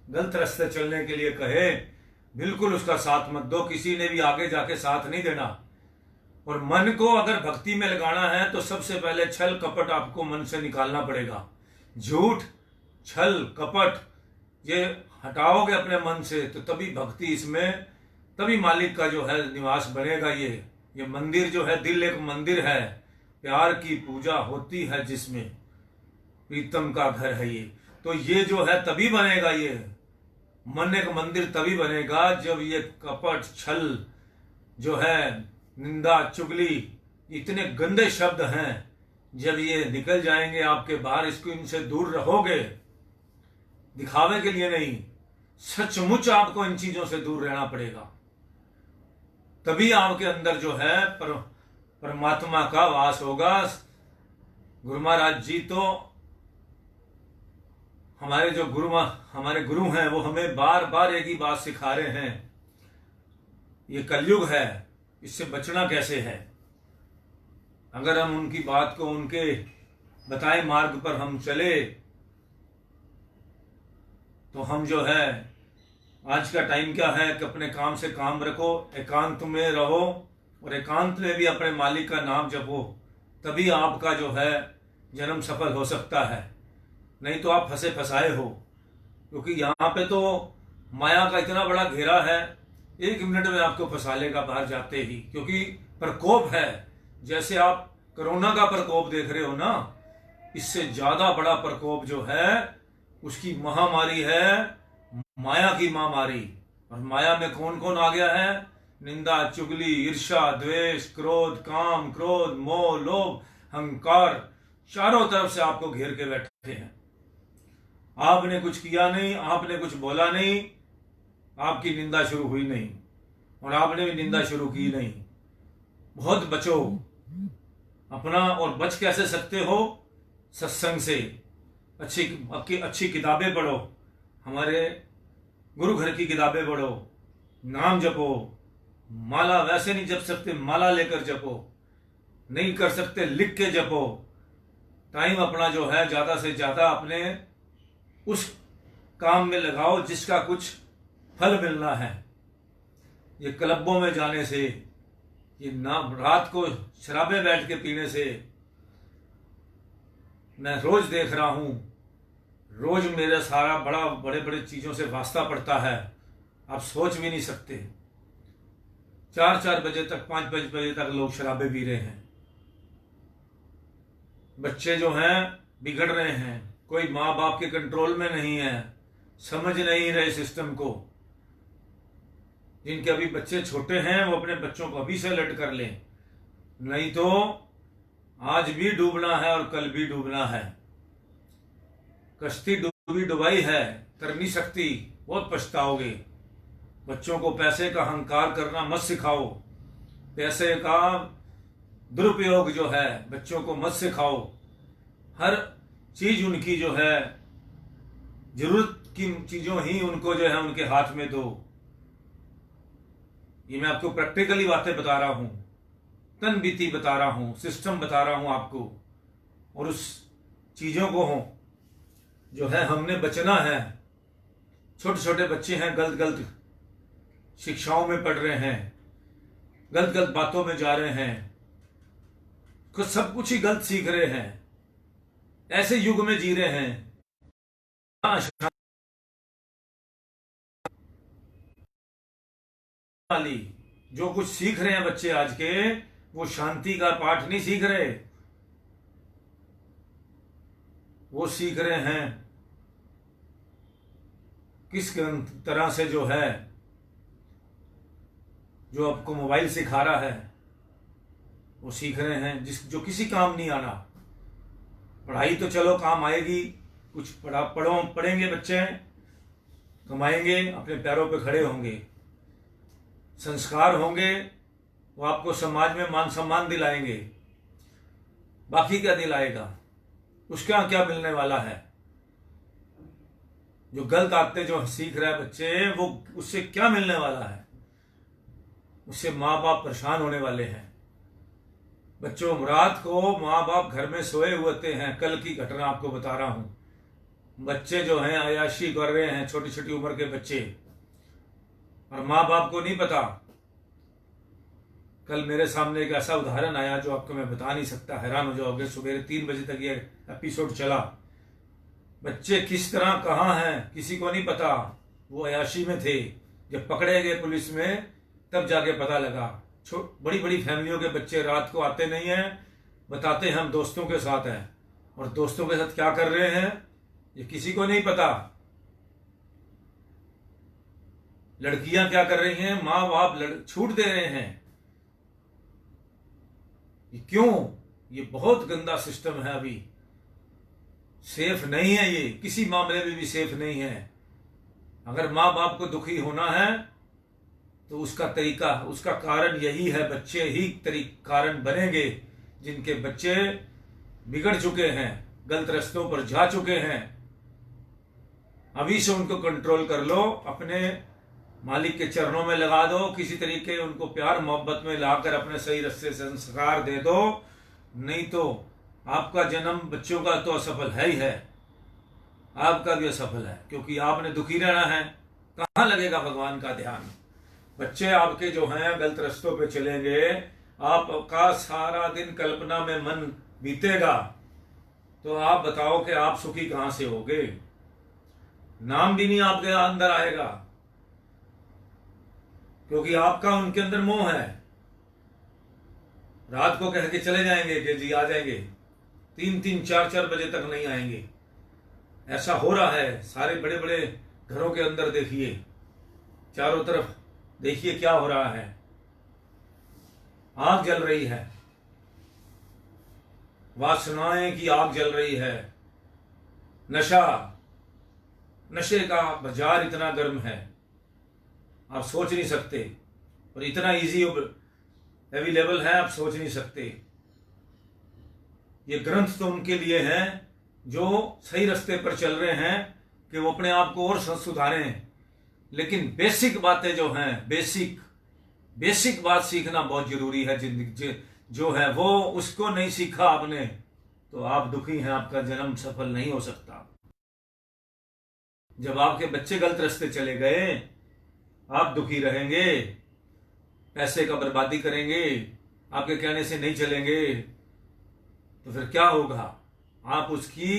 गलत रास्ते चलने के लिए कहे, बिल्कुल उसका साथ मत दो। किसी ने भी आगे जाके साथ नहीं देना। और मन को अगर भक्ति में लगाना है तो सबसे पहले छल कपट आपको मन से निकालना पड़ेगा। झूठ, छल, कपट ये हटाओगे अपने मन से तो तभी भक्ति इसमें, तभी मालिक का जो है निवास बनेगा। ये मंदिर जो है, दिल एक मंदिर है, प्यार की पूजा होती है जिसमें। प्रीतम का घर है ये। तो ये जो है तभी बनेगा, ये मन एक मंदिर तभी बनेगा जब ये कपट छल जो है, निंदा चुगली, इतने गंदे शब्द हैं, जब ये निकल जाएंगे आपके बाहर, इसको इनसे दूर रहोगे, दिखावे के लिए नहीं, सचमुच आपको इन चीजों से दूर रहना पड़ेगा। तभी आपके अंदर जो है परमात्मा का वास होगा। गुरु महाराज जी तो हमारे जो हमारे गुरु हैं, वो हमें बार बार एक ही बात सिखा रहे हैं, ये कलयुग है, इससे बचना कैसे है। अगर हम उनकी बात को, उनके बताए मार्ग पर हम चले, तो हम जो है, आज का टाइम क्या है कि अपने काम से काम रखो, एकांत में रहो, और एकांत में भी अपने मालिक का नाम जपो, तभी आपका जो है जन्म सफल हो सकता है। नहीं तो आप फंसे फंसाए हो, क्योंकि यहाँ पे तो माया का इतना बड़ा घेरा है, 1 मिनट में आपको फंसा लेगा बाहर जाते ही, क्योंकि प्रकोप है। जैसे आप कोरोना का प्रकोप देख रहे हो ना, इससे ज्यादा बड़ा प्रकोप जो है उसकी महामारी है माया की महामारी। और माया में कौन कौन आ गया है? निंदा चुगली, ईर्ष्या, द्वेष, क्रोध, काम, क्रोध, मोह, लोभ, अहंकार, चारों तरफ से आपको घेर के बैठे हैं। आपने कुछ किया नहीं, आपने कुछ बोला नहीं, आपकी निंदा शुरू हुई नहीं, और आपने भी निंदा शुरू की नहीं। बहुत बचो अपना। और बच कैसे सकते हो? सत्संग से। अच्छी किताबें पढ़ो, हमारे गुरु घर की किताबें पढ़ो, नाम जपो। माला वैसे नहीं जप सकते, माला लेकर जपो। नहीं कर सकते, लिख के जपो। टाइम अपना जो है ज्यादा से ज्यादा अपने उस काम में लगाओ जिसका कुछ फल मिलना है। ये क्लबों में जाने से, ये ना रात को शराबे बैठ के पीने से, मैं रोज देख रहा हूं, रोज मेरा सारा बड़े बड़े चीजों से वास्ता पड़ता है, आप सोच भी नहीं सकते। 4 बजे तक, 5 बजे तक लोग शराबे पी रहे हैं। बच्चे जो हैं बिगड़ रहे हैं, कोई माँ बाप के कंट्रोल में नहीं है, समझ नहीं रहे सिस्टम को। जिनके अभी बच्चे छोटे हैं वो अपने बच्चों को अभी से अलर्ट कर लें, नहीं तो आज भी डूबना है और कल भी डूबना है। कश्ती डुबाई है, तर नहीं सकती, बहुत पछताओगे। बच्चों को पैसे का अहंकार करना मत सिखाओ, पैसे का दुरुपयोग जो है बच्चों को मत सिखाओ। हर चीज उनकी जो है जरूरत की चीजों ही उनको जो है उनके हाथ में दो। ये मैं आपको प्रैक्टिकली बातें बता रहा हूं, तन बीती बता रहा हूं, सिस्टम बता रहा हूं आपको। और उस चीजों को हो जो है हमने बचना है। छोटे छोटे बच्चे हैं, गलत गलत शिक्षाओं में पढ़ रहे हैं, गलत गलत बातों में जा रहे हैं, कुछ सब कुछ ही गलत सीख रहे हैं, ऐसे युग में जी रहे हैं। जो कुछ सीख रहे हैं बच्चे आज के, वो शांति का पाठ नहीं सीख रहे, वो सीख रहे हैं किस तरह से जो है, जो आपको मोबाइल सिखा रहा है वो सीख रहे हैं, जो किसी काम नहीं आना। पढ़ाई तो चलो काम आएगी, कुछ पढ़ेंगे बच्चे, कमाएंगे, अपने पैरों पे खड़े होंगे, संस्कार होंगे, वो आपको समाज में मान सम्मान दिलाएंगे। बाकी क्या दिलाएगा? उसका क्या मिलने वाला है? जो गलत आदतें जो सीख रहा है बच्चे, वो उससे क्या मिलने वाला है? उससे माँ बाप परेशान होने वाले हैं। बच्चों, रात को माँ बाप घर में सोए हुए हैं। कल की घटना आपको बता रहा हूं। बच्चे जो हैं अयाशी कर रहे हैं, छोटी छोटी उम्र के बच्चे, और माँ बाप को नहीं पता। कल मेरे सामने एक ऐसा उदाहरण आया जो आपको मैं बता नहीं सकता, हैरान हो जाओगे। सुबह 3 बजे तक ये एपिसोड चला। बच्चे किस तरह कहाँ हैं किसी को नहीं पता। वो अयाशी में थे, जब पकड़े गए पुलिस में तब जाके पता लगा। बड़ी बड़ी फैमिलियों के बच्चे रात को आते नहीं हैं, बताते हैं हम दोस्तों के साथ हैं, और दोस्तों के साथ क्या कर रहे हैं ये किसी को नहीं पता। लड़कियां क्या कर रही हैं, माँ बाप छूट दे रहे हैं। ये क्यों? ये बहुत गंदा सिस्टम है। अभी सेफ नहीं है, ये किसी मामले में भी सेफ नहीं है। अगर माँ बाप को दुखी होना है तो उसका तरीका, उसका कारण यही है, बच्चे ही कारण बनेंगे। जिनके बच्चे बिगड़ चुके हैं, गलत रास्तों पर जा चुके हैं, अभी से उनको कंट्रोल कर लो, अपने मालिक के चरणों में लगा दो, किसी तरीके उनको प्यार मोहब्बत में लाकर अपने सही रास्ते से संस्कार दे दो। नहीं तो आपका जन्म बच्चों का तो असफल है ही है, आपका भी असफल है, क्योंकि आपने दुखी रहना है। कहाँ लगेगा भगवान का ध्यान? बच्चे आपके जो हैं गलत रास्तों पे चलेंगे, आपका सारा दिन कल्पना में मन बीतेगा, तो आप बताओ कि आप सुखी कहां से होगे? नाम भी नहीं आपके अंदर आएगा, क्योंकि आपका उनके अंदर मोह है। रात को कह के चले जाएंगे कि जी आ जाएंगे, 3-3, 4-4 बजे तक नहीं आएंगे। ऐसा हो रहा है सारे बड़े बड़े घरों के अंदर। देखिए चारों तरफ, देखिए क्या हो रहा है। आग जल रही है, वासनाएं की आग जल रही है। नशे का बाजार इतना गर्म है, आप सोच नहीं सकते। और इतना इजी अवेलेबल है, आप सोच नहीं सकते। ये ग्रंथ तो उनके लिए हैं जो सही रास्ते पर चल रहे हैं कि वो अपने आप को और सुधारें। लेकिन बेसिक बातें जो हैं, बेसिक बात सीखना बहुत जरूरी है। जिंदगी जो है वो उसको नहीं सीखा आपने तो आप दुखी हैं, आपका जन्म सफल नहीं हो सकता। जब आपके बच्चे गलत रास्ते चले गए, आप दुखी रहेंगे, पैसे का बर्बादी करेंगे, आपके कहने से नहीं चलेंगे, तो फिर क्या होगा? आप उसकी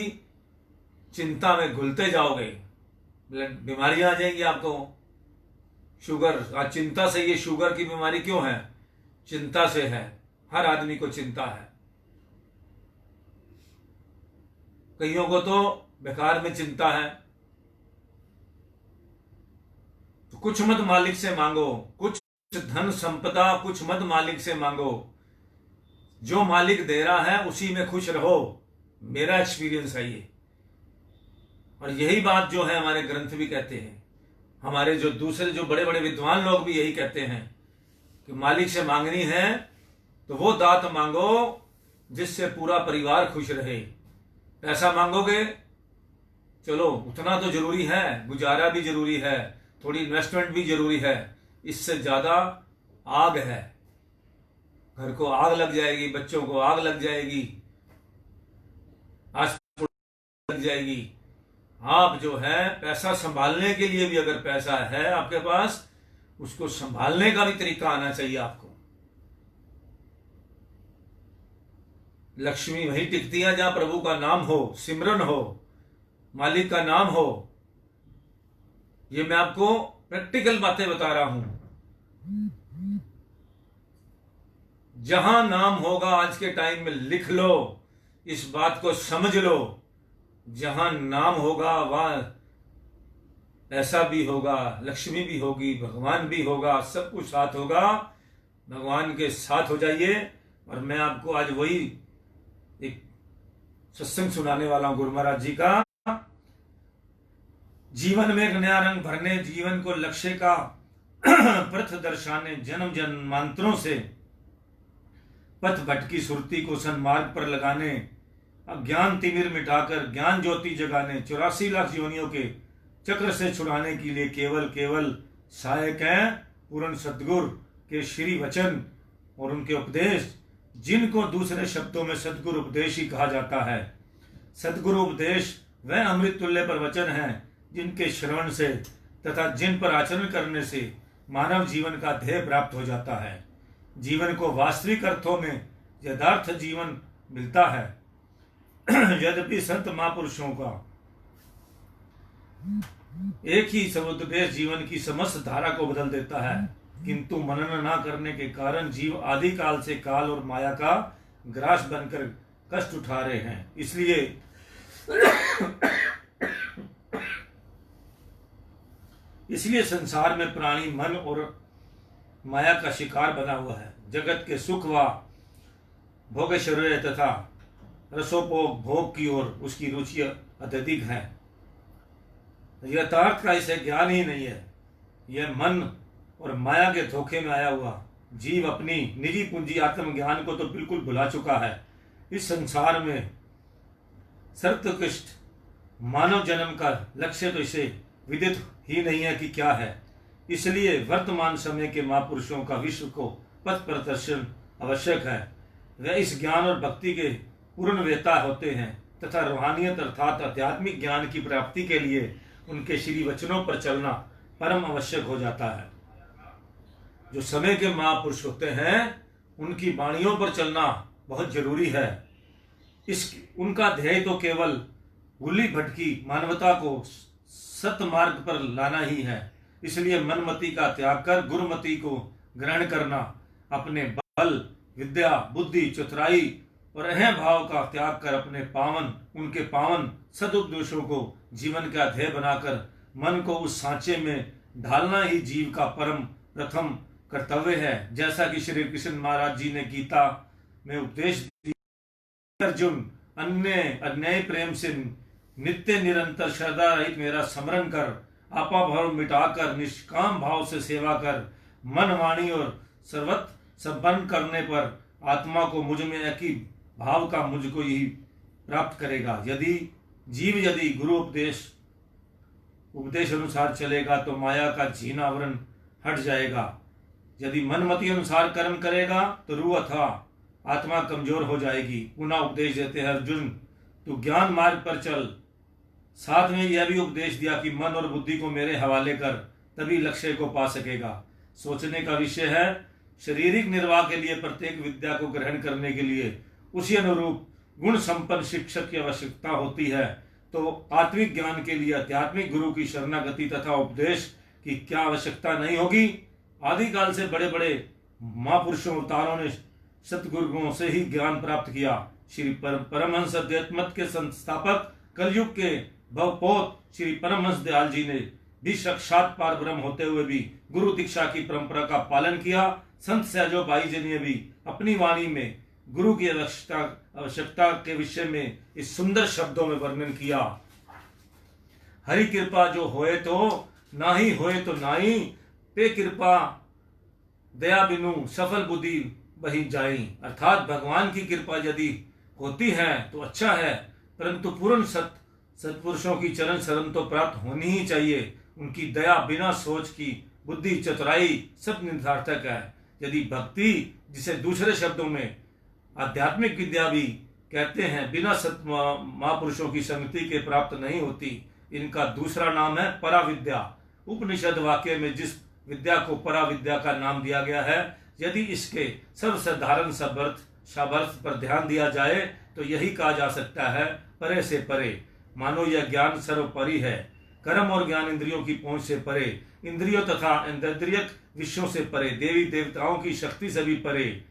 चिंता में घुलते जाओगे, बीमारियां आ जाएंगी आपको। शुगर, चिंता से, ये शुगर की बीमारी क्यों है? चिंता से है। हर आदमी को चिंता है, कईयों को तो बेकार में चिंता है। तो कुछ मत मालिक से मांगो, कुछ धन संपदा कुछ मत मालिक से मांगो। जो मालिक दे रहा है उसी में खुश रहो। मेरा एक्सपीरियंस है ये, और यही बात जो है हमारे ग्रंथ भी कहते हैं। हमारे जो दूसरे जो बड़े बड़े विद्वान लोग भी यही कहते हैं कि मालिक से मांगनी है तो वो दात मांगो जिससे पूरा परिवार खुश रहे। पैसा मांगोगे, चलो उतना तो जरूरी है, गुजारा भी जरूरी है, थोड़ी इन्वेस्टमेंट भी जरूरी है। इससे ज्यादा आग है, घर को आग लग जाएगी, बच्चों को आग लग जाएगी, आस लग जाएगी। आप जो है पैसा संभालने के लिए भी, अगर पैसा है आपके पास, उसको संभालने का भी तरीका आना चाहिए आपको। लक्ष्मी वही टिकती है जहां प्रभु का नाम हो, सिमरन हो, मालिक का नाम हो। ये मैं आपको प्रैक्टिकल बातें बता रहा हूं। जहां नाम होगा आज के टाइम में, लिख लो, इस बात को समझ लो, जहां नाम होगा वहां पैसा भी होगा, लक्ष्मी भी होगी, भगवान भी होगा, सब कुछ साथ होगा। भगवान के साथ हो जाइए। और मैं आपको आज वही एक सत्संग सुनाने वाला हूं गुरु महाराज जी का। जीवन में एक नया रंग भरने, जीवन को लक्ष्य का पथ दर्शाने, जन्म जन्मांतरों से पथ भटकी सुरती को सन्मार्ग पर लगाने, अज्ञान तिमिर मिटाकर ज्ञान ज्योति जगाने, 84 लाख योनियों के चक्र से छुड़ाने के लिए केवल सहायक हैं पूर्ण सद्गुरु के श्री वचन और उनके उपदेश, जिनको दूसरे शब्दों में सद्गुरु उपदेश ही कहा जाता है। सद्गुरु उपदेश वह अमृत तुल्य प्रवचन है जिनके श्रवण से तथा जिन पर आचरण करने से मानव जीवन का ध्येय प्राप्त हो जाता है। जीवन को वास्तविक अर्थों में यथार्थ जीवन मिलता है। यद्यपि संत महापुरुषों का एक ही समुपदेश जीवन की समस्त धारा को बदल देता है, किंतु मनन न करने के कारण जीव आदि काल से काल और माया का ग्रास बनकर कष्ट उठा रहे हैं। इसलिए संसार में प्राणी मन और माया का शिकार बना हुआ है। जगत के सुख व भोगैश्वर्य तथा रसोपभोग भोग की ओर उसकी रुचि अत्यधिक है। यथार्थ का इसे ज्ञान ही नहीं है। यह मन और माया के धोखे में आया हुआ जीव अपनी निजी पूंजी आत्मज्ञान को तो बिल्कुल भुला चुका है। इस संसार में सर्वोत्कृष्ट मानव जन्म का लक्ष्य तो इसे विदित ही नहीं है कि क्या है। इसलिए वर्तमान समय के महापुरुषों का विश्व को पथ प्रदर्शन आवश्यक है। वे इस ज्ञान और भक्ति के पूर्ण वेता होते हैं तथा रूहानियत अर्थात आध्यात्मिक ज्ञान की प्राप्ति के लिए उनके श्री वचनों पर चलना परम आवश्यक हो जाता है। जो समय के महापुरुष होते हैं उनकी वाणियों पर चलना बहुत जरूरी है। उनका ध्येय तो केवल भूली भटकी मानवता को सत्य मार्ग पर लाना ही है। इसलिए मनमति का त्याग कर गुरुमति को ग्रहण करना, अपने बल विद्या बुद्धि चतुराई और अहम भाव का त्याग कर अपने उनके पावन सदुपदेशों को जीवन का ध्येय बनाकर मन को उस सांचे में ढालना ही जीव का परम प्रथम कर्तव्य है। जैसा कि श्री कृष्ण महाराज जी ने गीता में उपदेश दिया, अर्जुन अन्य प्रेम से नित्य निरंतर श्रद्धा रहित मेरा स्मरण कर, आपा भाव मिटाकर निष्काम भाव से सेवा कर, मन वाणी और सर्वत्र संपन्न करने पर आत्मा को मुझ में एक ही भाव का मुझको ही प्राप्त करेगा। यदि गुरु उपदेश अनुसार चलेगा तो माया का जीना आवरण हट जाएगा। यदि मनमति अनुसार कर्म करेगा तो रूह अथवा आत्मा कमजोर हो जाएगी। पुनः उपदेश देते हैं, अर्जुन तू ज्ञान मार्ग पर चल। साथ में यह भी उपदेश दिया कि मन और बुद्धि को मेरे हवाले कर, तभी लक्ष्य को पा सकेगा। सोचने का विषय है, शारीरिक निर्वाह के लिए प्रत्येक विद्या को ग्रहण करने के लिए उसी अनुरूप गुण संपन्न शिक्षक की आवश्यकता होती है। तो आत्मिक ज्ञान के लिए आध्यात्मिक गुरु की शरणागति तथा उपदेश की क्या आवश्यकता नहीं होगी। आदिकाल से बड़े बड़े महापुरुषों अवतारों ने सतगुरुओं से ही ज्ञान प्राप्त किया। श्री परमहंस अद्वैत मत के संस्थापक कलयुग के भवपोत श्री परमहंस दयाल जी ने भी साक्षात पार ब्रह्म होते हुए भी गुरु दीक्षा की परंपरा का पालन किया। संत सहजो भाई जी ने भी अपनी वाणी में गुरु की आवश्यकता के विषय में इस सुंदर शब्दों में वर्णन किया। हरि कृपा जो होए तो नाही, होए तो नाही, पे कृपा दया बिनु सफल बुद्धि बही जाई। अर्थात भगवान की कृपा यदि होती है तो अच्छा है, परंतु पूर्ण सत्पुरुषों की चरण शरण तो प्राप्त होनी ही चाहिए। उनकी दया बिना सोच की बुद्धि चतुराई सब निर्थक है। यदि भक्ति, जिसे दूसरे शब्दों में आध्यात्मिक विद्या भी कहते हैं, बिना सत महापुरुषों की संगति के प्राप्त नहीं होती। इनका दूसरा नाम है पराविद्या। उपनिषद वाक्य में जिस विद्या को पराविद्या का नाम दिया गया है, यदि इसके सर्वसाधारण शब्द पर ध्यान दिया जाए तो यही कहा जा सकता है, परे से परे। मानो यह ज्ञान सर्वोपरि है, कर्म और ज्ञान इंद्रियों की पहुंच से परे, इंद्रियों तथा इंद्रियक विषयों से परे, देवी देवताओं की शक्ति से भी परे।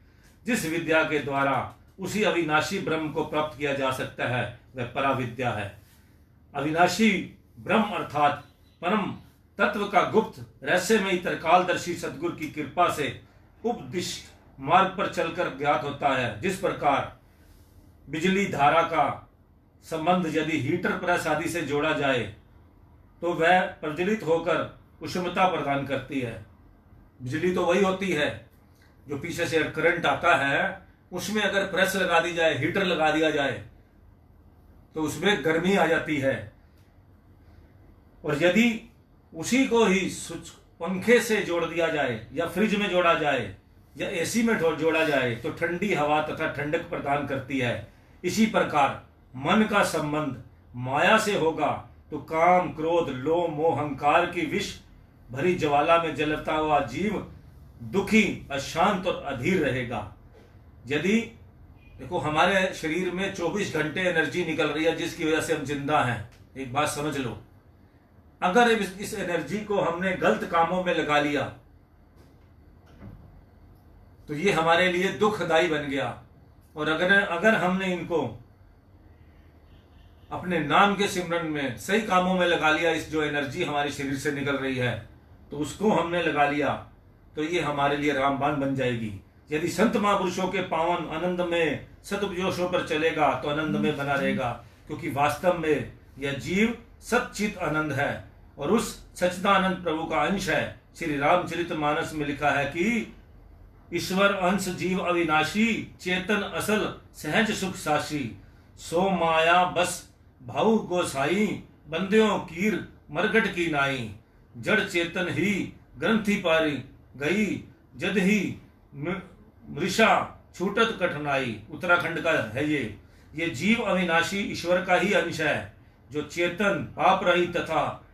जिस विद्या के द्वारा उसी अविनाशी ब्रह्म को प्राप्त किया जा सकता है वह पराविद्या है। अविनाशी ब्रह्म अर्थात परम तत्व का गुप्त रहस्यमयी तरकालदर्शी सदगुरु की कृपा से उपदिष्ट मार्ग पर चलकर ज्ञात होता है। जिस प्रकार बिजली धारा का संबंध यदि हीटर प्रेस आदि से जोड़ा जाए तो वह प्रज्वलित होकर उष्णता प्रदान करती है। बिजली तो वही होती है जो पीछे से करंट आता है, उसमें अगर प्रेस लगा दी जाए, हीटर लगा दिया जाए तो उसमें गर्मी आ जाती है। और यदि उसी को ही पंखे से जोड़ दिया जाए या फ्रिज में जोड़ा जाए या एसी में जोड़ा जाए तो ठंडी हवा तथा ठंडक प्रदान करती है। इसी प्रकार मन का संबंध माया से होगा तो काम क्रोध लोभ मोह अहंकार की विष भरी ज्वाला में जलता हुआ जीव दुखी अशांत और अधीर रहेगा। यदि देखो हमारे शरीर में 24 घंटे एनर्जी निकल रही है जिसकी वजह से हम जिंदा हैं। एक बात समझ लो, अगर इस एनर्जी को हमने गलत कामों में लगा लिया तो ये हमारे लिए दुखदायी बन गया। और अगर हमने इनको अपने नाम के सिमरन में सही कामों में लगा लिया, इस जो एनर्जी हमारे शरीर से निकल रही है तो उसको हमने लगा लिया, तो ये हमारे लिए रामबाण बन जाएगी। यदि संत महापुरुषों के पावन आनंद में सदुपदेशों पर चलेगा तो आनंद में बना रहेगा, क्योंकि वास्तव में यह जीव सच्चित आनंद है और उस सच्चिदानंद प्रभु का अंश है। श्री रामचरितमानस में लिखा है कि ईश्वर अंश जीव अविनाशी, चेतन असल सहज सुख साशी, सो माया बस भाऊ गोसाई, बंदियों कीर मरगट की नाई, जड़ चेतन ही ग्रंथि पारी गई, जद ही मृषा छूटत कठिनाई। उत्तराखंड का है ये जीव अविनाशी ईश्वर का ही अंश है, जो चेतन पाप रहित तथा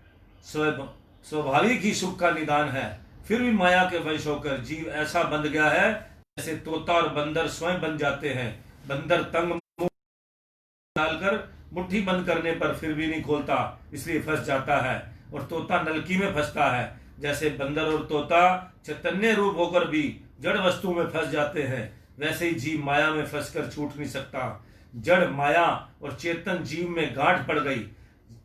स्वाभाविक ही सुख का निदान है। फिर भी माया के वश होकर जीव ऐसा बंध गया है जैसे तोता और बंदर स्वयं बन जाते हैं। बंदर तंग मुंह डालकर मुट्ठी बंद करने पर फिर भी नहीं खोलता, इसलिए फंस जाता है, और तोता नलकी में फंसता है। जैसे बंदर और तोता चैतन्य रूप होकर भी जड़ वस्तु में फंस जाते हैं, वैसे ही जीव माया में फंसकर छूट नहीं सकता। जड़ माया और चेतन जीव में गांठ पड़ गई।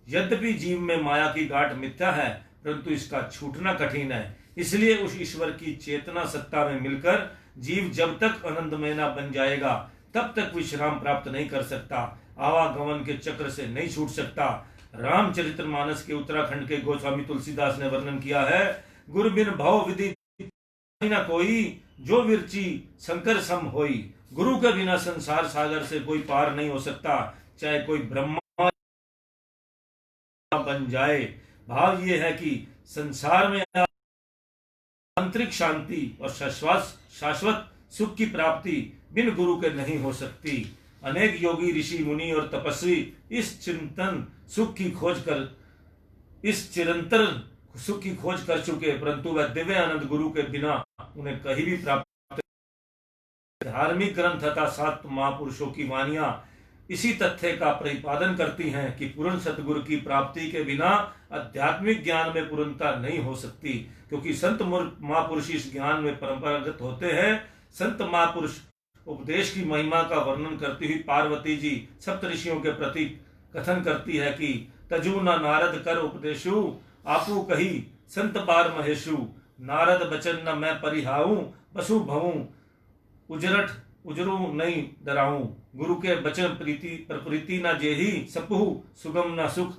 यद्यपि जीव में माया की गांठ मिथ्या है, परंतु इसका छूटना कठिन है। इसलिए उस ईश्वर की चेतना सत्ता में मिलकर जीव जब तक आनंदमय न बन जाएगा तब तक विश्राम प्राप्त नहीं कर सकता, आवागमन के चक्र से नहीं छूट सकता। रामचरितमानस के उत्तराखंड के गोस्वामी तुलसीदास ने वर्णन किया है, गुरु बिन भव विधि न कोई, जो विरची शंकर सम होई। गुरु के बिना संसार सागर से कोई पार नहीं हो सकता, चाहे कोई ब्रह्मा बन जाए। भाव ये है कि संसार में आंतरिक शांति और शाश्वत सुख की प्राप्ति बिन गुरु के नहीं हो सकती। अनेक योगी ऋषि मुनि और तपस्वी इस चिरंतर सुख की खोज कर चुके, परंतु वह दिव्य आनंद गुरु के बिना उन्हें कहीं भी प्राप्त। धार्मिक ग्रंथ तथा सात महापुरुषों की वाणियां इसी तथ्य का प्रतिपादन करती हैं कि पूर्ण सतगुरु की प्राप्ति के बिना आध्यात्मिक ज्ञान में पूर्णता नहीं हो सकती, क्योंकि संत महापुरुष इस ज्ञान में परंपरागत होते हैं। संत महापुरुष उपदेश की महिमा का वर्णन करती हुई पार्वती जी सप्तऋषियों के प्रति कथन करती है कि तजु न नारद कर उपदेशु, आपू कही संत पार महेशु, नारद बचन न मैं परिहाऊं, पशु भवूं उजरू नहीं डराऊं, गुरु के बचन प्रीति न जेही, सपुहु सुगम न सुख।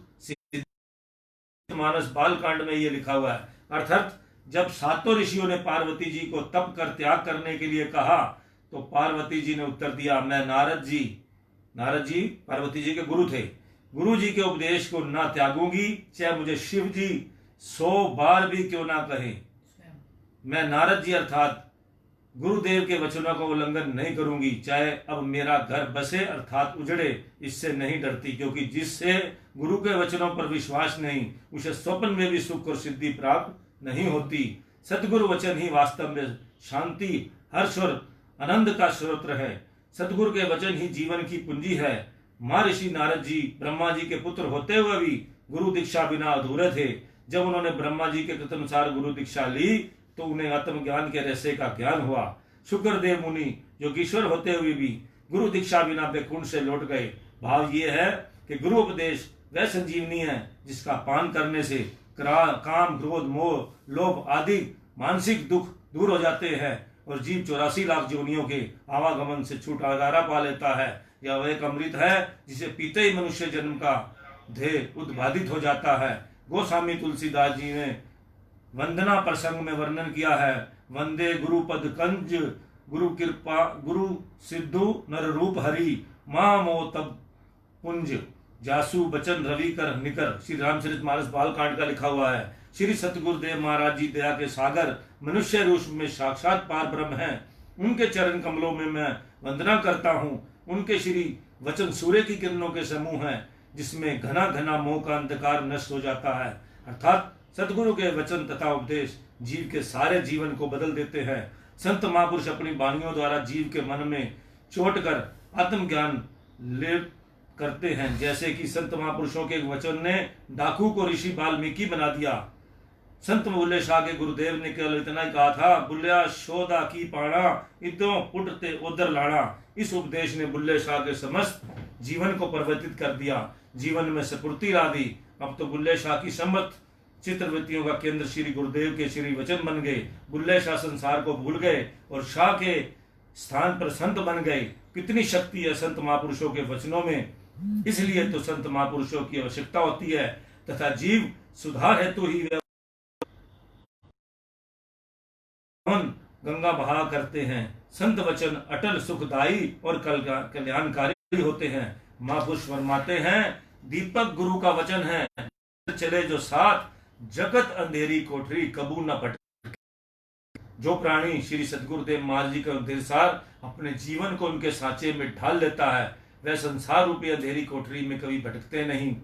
मानस बालकांड में ये लिखा हुआ है। अर्थात जब सातों ऋषियों ने पार्वती जी को तप कर त्याग करने के लिए कहा तो पार्वती जी ने उत्तर दिया, मैं नारद जी पार्वती जी के गुरु थे, गुरु जी के उपदेश को ना त्यागूंगी, चाहे मुझे शिव जी 100 बार भी क्यों ना कहे। मैं नारद जी अर्थात गुरुदेव के वचनों का उल्लंघन नहीं करूंगी, चाहे अब मेरा घर बसे अर्थात उजड़े, इससे नहीं डरती, क्योंकि जिससे गुरु के वचनों पर विश्वास नहीं, उसे स्वप्न में भी सुख और सिद्धि प्राप्त नहीं होती। सतगुरु वचन ही वास्तव में शांति, हर्ष और आनंद का स्रोत है। सतगुरु के वचन ही जीवन की पूंजी है। महर्षि नारद जी ब्रह्मा जी के पुत्र होते हुए भी गुरु दीक्षा बिना अधूरे थे। जब उन्होंने ब्रह्मा जी के कथनानुसार गुरु दीक्षा ली तो उन्हें आत्मज्ञान के रहस्य का ज्ञान हुआ। शुक्रदेव मुनि योगीश्वर होते हुए भी गुरु दीक्षा बिना बेकुंठ से लौट गए। भाव ये है कि गुरु उपदेश वह संजीवनी है जिसका पान करने से काम, क्रोध, मोह, लोभ आदि मानसिक दुख दूर हो जाते हैं और जीव 84 लाख योनियों के आवागमन से छुटकारा पा लेता है। यह वह एक अमृत है जिसे पीते ही मनुष्य जन्म का ध्येय उद्बाधित हो जाता है। गोस्वामी तुलसीदास जी ने वंदना प्रसंग में वर्णन किया है, वंदे गुरु पद कंज, गुरु कृपा गुरु सिद्धू नर रूप हरि, मां मो तब पुंज जासु बचन रवि कर निकर। श्री रामचरितमानस बालकांड का लिखा हुआ है। श्री सतगुरुदेव महाराज जी दया के सागर, मनुष्य रूप में साक्षात पार ब्रह्म हैं। उनके चरण कमलों में मैं वंदना करता हूँ। उनके श्री वचन सूर्य की किरणों के समूह हैं जिसमें घना घना मोह का अंधकार नष्ट हो जाता है। अर्थात सतगुरु के वचन तथा उपदेश जीव के सारे जीवन को बदल देते हैं। संत महापुरुष अपनी वाणियों द्वारा जीव के मन में चोट कर आत्मज्ञान ले करते हैं। जैसे कि संत महापुरुषों के वचन ने डाकू को ऋषि वाल्मीकि बना दिया। संत बुल्ले शाह के गुरुदेव ने केवल इतना ही कहा था, बुल्लिया शोधा की पाना इतो उठते उधर लाना। इस उपदेश ने बुल्ले शाह के समस्त जीवन को परिवर्तित कर दिया, जीवन में स्फूर्ति ला दी। अब तो बुल्ले शाह की समस्त चित्रवृत्तियों का केंद्र श्री गुरुदेव के श्री वचन बन गए। बुल्ले शाह संसार को भूल गए और शाह के स्थान पर संत बन गए। कितनी शक्ति है संत महापुरुषों के वचनों में। इसलिए तो संत महापुरुषों की आवश्यकता होती है तथा जीव सुधार हेतु ही गंगा बहा करते हैं। संत वचन अटल सुखदायी और कल्याणकारी होते हैं। महापुरुष फरमाते हैं, दीपक गुरु का वचन है, चले जो साथ जगत अंधेरी कोठरी कबू न भटके। जो प्राणी श्री सतगुरुदेव महाराज जी के अनुसार अपने जीवन को उनके सांचे में ढाल लेता है, वह संसार रूपी अंधेरी कोठरी में कभी भटकते नहीं।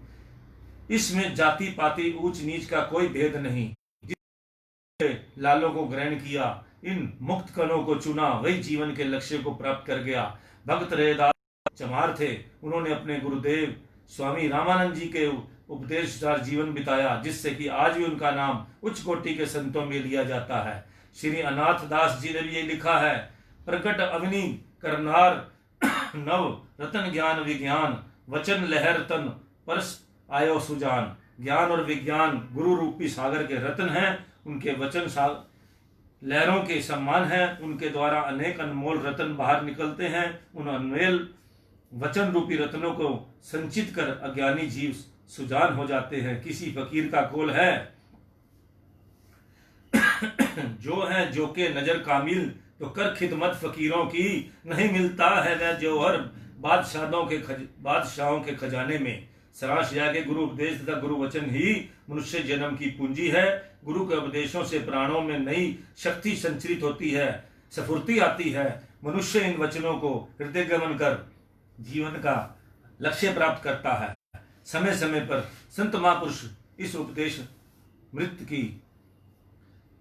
इसमें जाति पाति ऊंच नीच का कोई भेद नहीं। लालों को ग्रहण किया, इन मुक्त कणों को चुना, वही जीवन के लक्ष्य को प्राप्त कर गया। भक्त रैदास चमार थे, उन्होंने अपने गुरुदेव स्वामी रामानंद जी के उपदेशदार जीवन बिताया, जिससे कि आज भी उनका नाम उच्च कोटि के संतों में लिया जाता है। श्री अनाथ दास जी ने भी ये लिखा है, प्रकट अग्नि करनार नव रतन ज्ञान विज्ञान वचन लहर तन परस आयो सुजान। ज्ञान और विज्ञान गुरु रूपी सागर के रत्न हैं, उनके वचन लहरों के समान हैं। उनके द्वारा अनेक अनमोल रत्न बाहर निकलते हैं। उन अनमोल वचन रूपी रत्नों को संचित कर अज्ञानी जीव सुजान हो जाते हैं। किसी फकीर का कौल है, जो है जो के नजर कामिल तो कर खिदमत फकीरों की, नहीं मिलता है वह जौहर बादशाहों के खजाने में। सारांश यह के गुरु उपदेश तथा गुरु वचन ही मनुष्य जन्म की पूंजी है। गुरु के उपदेशों से प्राणों में नई शक्ति संचरित होती है, स्फूर्ति आती है। मनुष्य इन वचनों को हृदय गमन कर जीवन का लक्ष्य प्राप्त करता है। समय समय पर संत महापुरुष इस उपदेश मृत की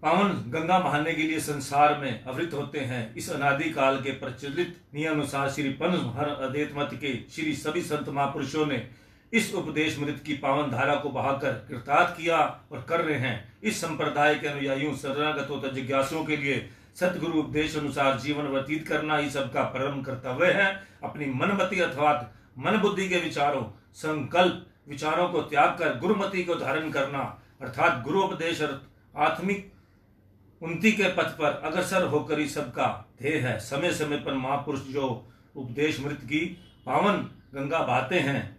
पावन गंगा बहाने के लिए संसार में अवृत होते हैं। इस अनादि काल के प्रचलित नियमानुसार श्री हर अद्वैत मत के श्री सभी संत महापुरुषों ने इस उपदेश मृत की पावन धारा को बहाकर कृतार्थ किया और कर रहे हैं। इस संप्रदाय के अनुयायियों शरणागतों तथा जिज्ञासुओं के लिए सतगुरु उपदेश अनुसार जीवन व्यतीत करना ही सबका परम कर्तव्य है। अपनी मनमति अर्थात मन बुद्धि के विचारों संकल्प विचारों को त्याग कर गुरुमति को धारण करना अर्थात गुरु उपदेश आत्मिक उन्नति के पथ पर अग्रसर होकर ही सबका ध्येय है। समय समय पर महापुरुष जो उपदेश मृत की पावन गंगा बहाते हैं,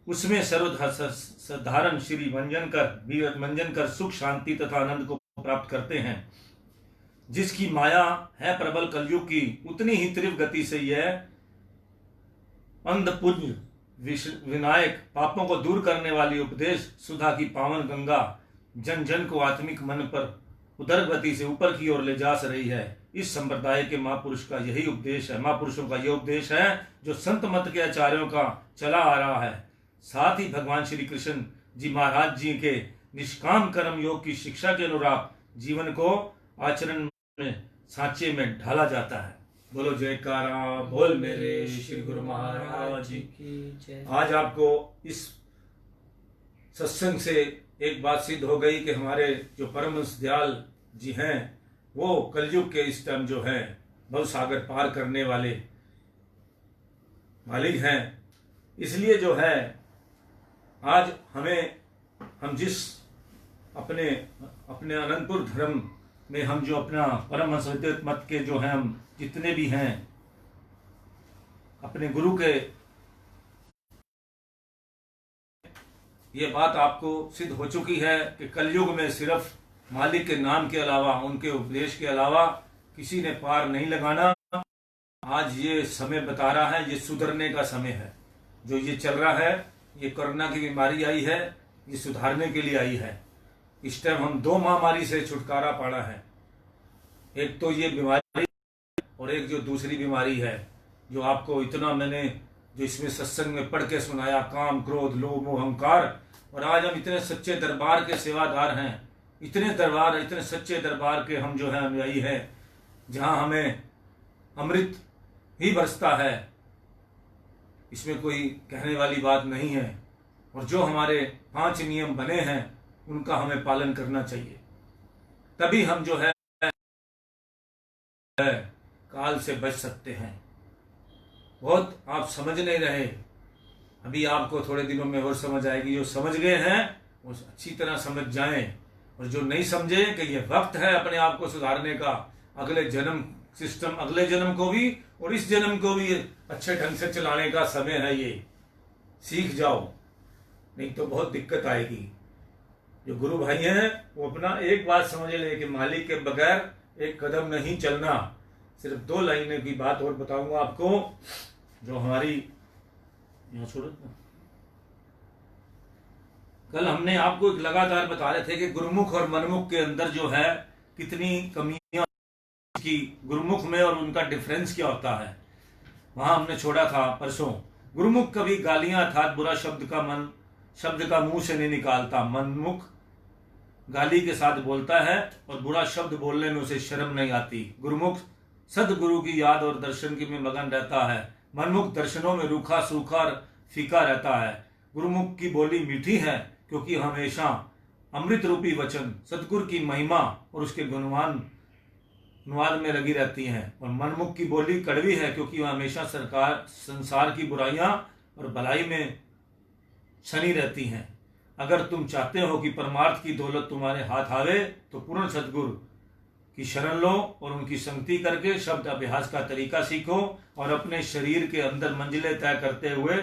उसमें सर्वसाधारण श्री मंजन कर सुख शांति तथा आनंद को प्राप्त करते हैं। जिसकी माया है प्रबल कलयुग की, उतनी ही तीव्र गति से यह अंधपुंज विनायक पापों को दूर करने वाली उपदेश सुधा की पावन गंगा जन जन को आत्मिक मन पर उदर गति से ऊपर की ओर ले जा रही है। इस संप्रदाय के महापुरुष का यही उपदेश है, महापुरुषों का यह उपदेश है जो संत मत के आचार्यों का चला आ रहा है। साथ ही भगवान श्री कृष्ण जी महाराज जी के निष्काम कर्म योग की शिक्षा के अनुरूप जीवन को आचरण में सांचे में ढाला जाता है। बोलो जयकारा बोल मेरे श्री गुरु महाराज जी की। आज आपको इस सत्संग से एक बात सिद्ध हो गई कि हमारे जो परम दयाल जी हैं वो कलयुग के इस टाइम जो है भव सागर पार करने वाले मालिक हैं। इसलिए जो है आज हम जिस अपने अनंतपुर धर्म में हम जो अपना परम हंस मत के जो हैं हम जितने भी हैं अपने गुरु के ये बात आपको सिद्ध हो चुकी है कि कलयुग में सिर्फ मालिक के नाम के अलावा उनके उपदेश के अलावा किसी ने पार नहीं लगाना। आज ये समय बता रहा है, ये सुधरने का समय है। जो ये चल रहा है, ये कोरोना की बीमारी आई है, ये सुधारने के लिए आई है। इस टाइम हम दो महामारी से छुटकारा पाना है। एक तो ये बीमारी और एक जो दूसरी बीमारी है जो आपको इतना मैंने जो इसमें सत्संग में पढ़ के सुनाया, काम क्रोध लोभ मोह अहंकार। और आज हम इतने सच्चे दरबार के सेवादार हैं, इतने सच्चे दरबार के हम जो है अनुयायी हैं, जहां हमें अमृत ही बरसता है, इसमें कोई कहने वाली बात नहीं है। और जो हमारे 5 नियम बने हैं उनका हमें पालन करना चाहिए। तभी हम जो है काल से बच सकते हैं। बहुत आप समझ नहीं रहे, अभी आपको थोड़े दिनों में और समझ आएगी। जो समझ गए हैं वो अच्छी तरह समझ जाएं, और जो नहीं समझे कि ये वक्त है अपने आप को सुधारने का, अगले जन्म सिस्टम, अगले जन्म को भी और इस जन्म को भी अच्छे ढंग से चलाने का समय है। ये सीख जाओ, नहीं तो बहुत दिक्कत आएगी। जो गुरु भाई हैं वो अपना एक बात समझ ले कि मालिक के बगैर एक कदम नहीं चलना। सिर्फ 2 लाइनें की बात और बताऊंगा आपको, जो हमारी यहाँ छोड़ो। कल हमने आपको एक लगातार बता रहे थे कि गुरुमुख और मनमुख के अंदर जो है कितनी कमियां की, गुरुमुख में और उनका डिफरेंस क्या होता है, वहां हमने छोड़ा था परसों। गुरुमुख कभी गालियां अर्थात बुरा शब्द का मुंह से नहीं निकालता। मनमुख गाली के साथ बोलता है और बुरा शब्द बोलने में उसे शर्म नहीं आती। गुरुमुख सदगुरु की याद और दर्शन की में मगन रहता है। मनमुख दर्शनों में रूखा सूखा और फीका रहता है। गुरुमुख की बोली मीठी है क्योंकि हमेशा अमृत रूपी वचन सतगुरु की महिमा और उसके गुणवान में लगी रहती हैं। और मनमुख की बोली कड़वी है क्योंकि वह हमेशा संसार की बुराइयां और भलाई में छनी रहती हैं। अगर तुम चाहते हो कि परमार्थ की दौलत तुम्हारे हाथ आवे तो पूर्ण सतगुरु की शरण लो और उनकी संगति करके शब्द अभ्यास का तरीका सीखो और अपने शरीर के अंदर मंजिलें तय करते हुए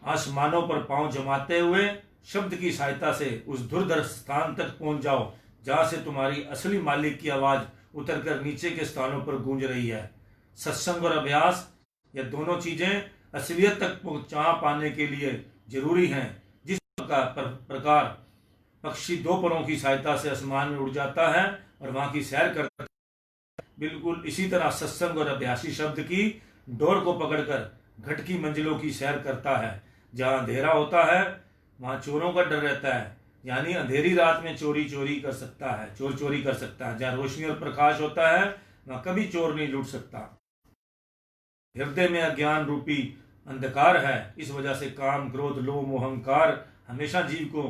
आसमानों पर पांव जमाते हुए शब्द की सहायता से उस दुर्धर स्थान तक पहुंच जाओ जहां से तुम्हारी असली मालिक की आवाज उतरकर नीचे के स्थानों पर गूंज रही है। सत्संग और अभ्यास, ये दोनों चीजें असलियत तक पहुंचा पाने के लिए जरूरी हैं। जिस प्रकार पक्षी 2 परों की सहायता से आसमान में उड़ जाता है और वहां की सैर करता है, बिल्कुल इसी तरह सत्संग और अभ्यासी शब्द की डोर को पकड़कर घट की मंजिलों की सैर करता है। जहां अंधेरा होता है वहां चोरों का डर रहता है, यानी अंधेरी रात में चोर चोरी कर सकता है। जहां रोशनी और प्रकाश होता है वहां कभी चोर नहीं लूट सकता। हृदय में अज्ञान रूपी अंधकार है, इस वजह से काम क्रोध लोभ मोह अहंकार हमेशा जीव को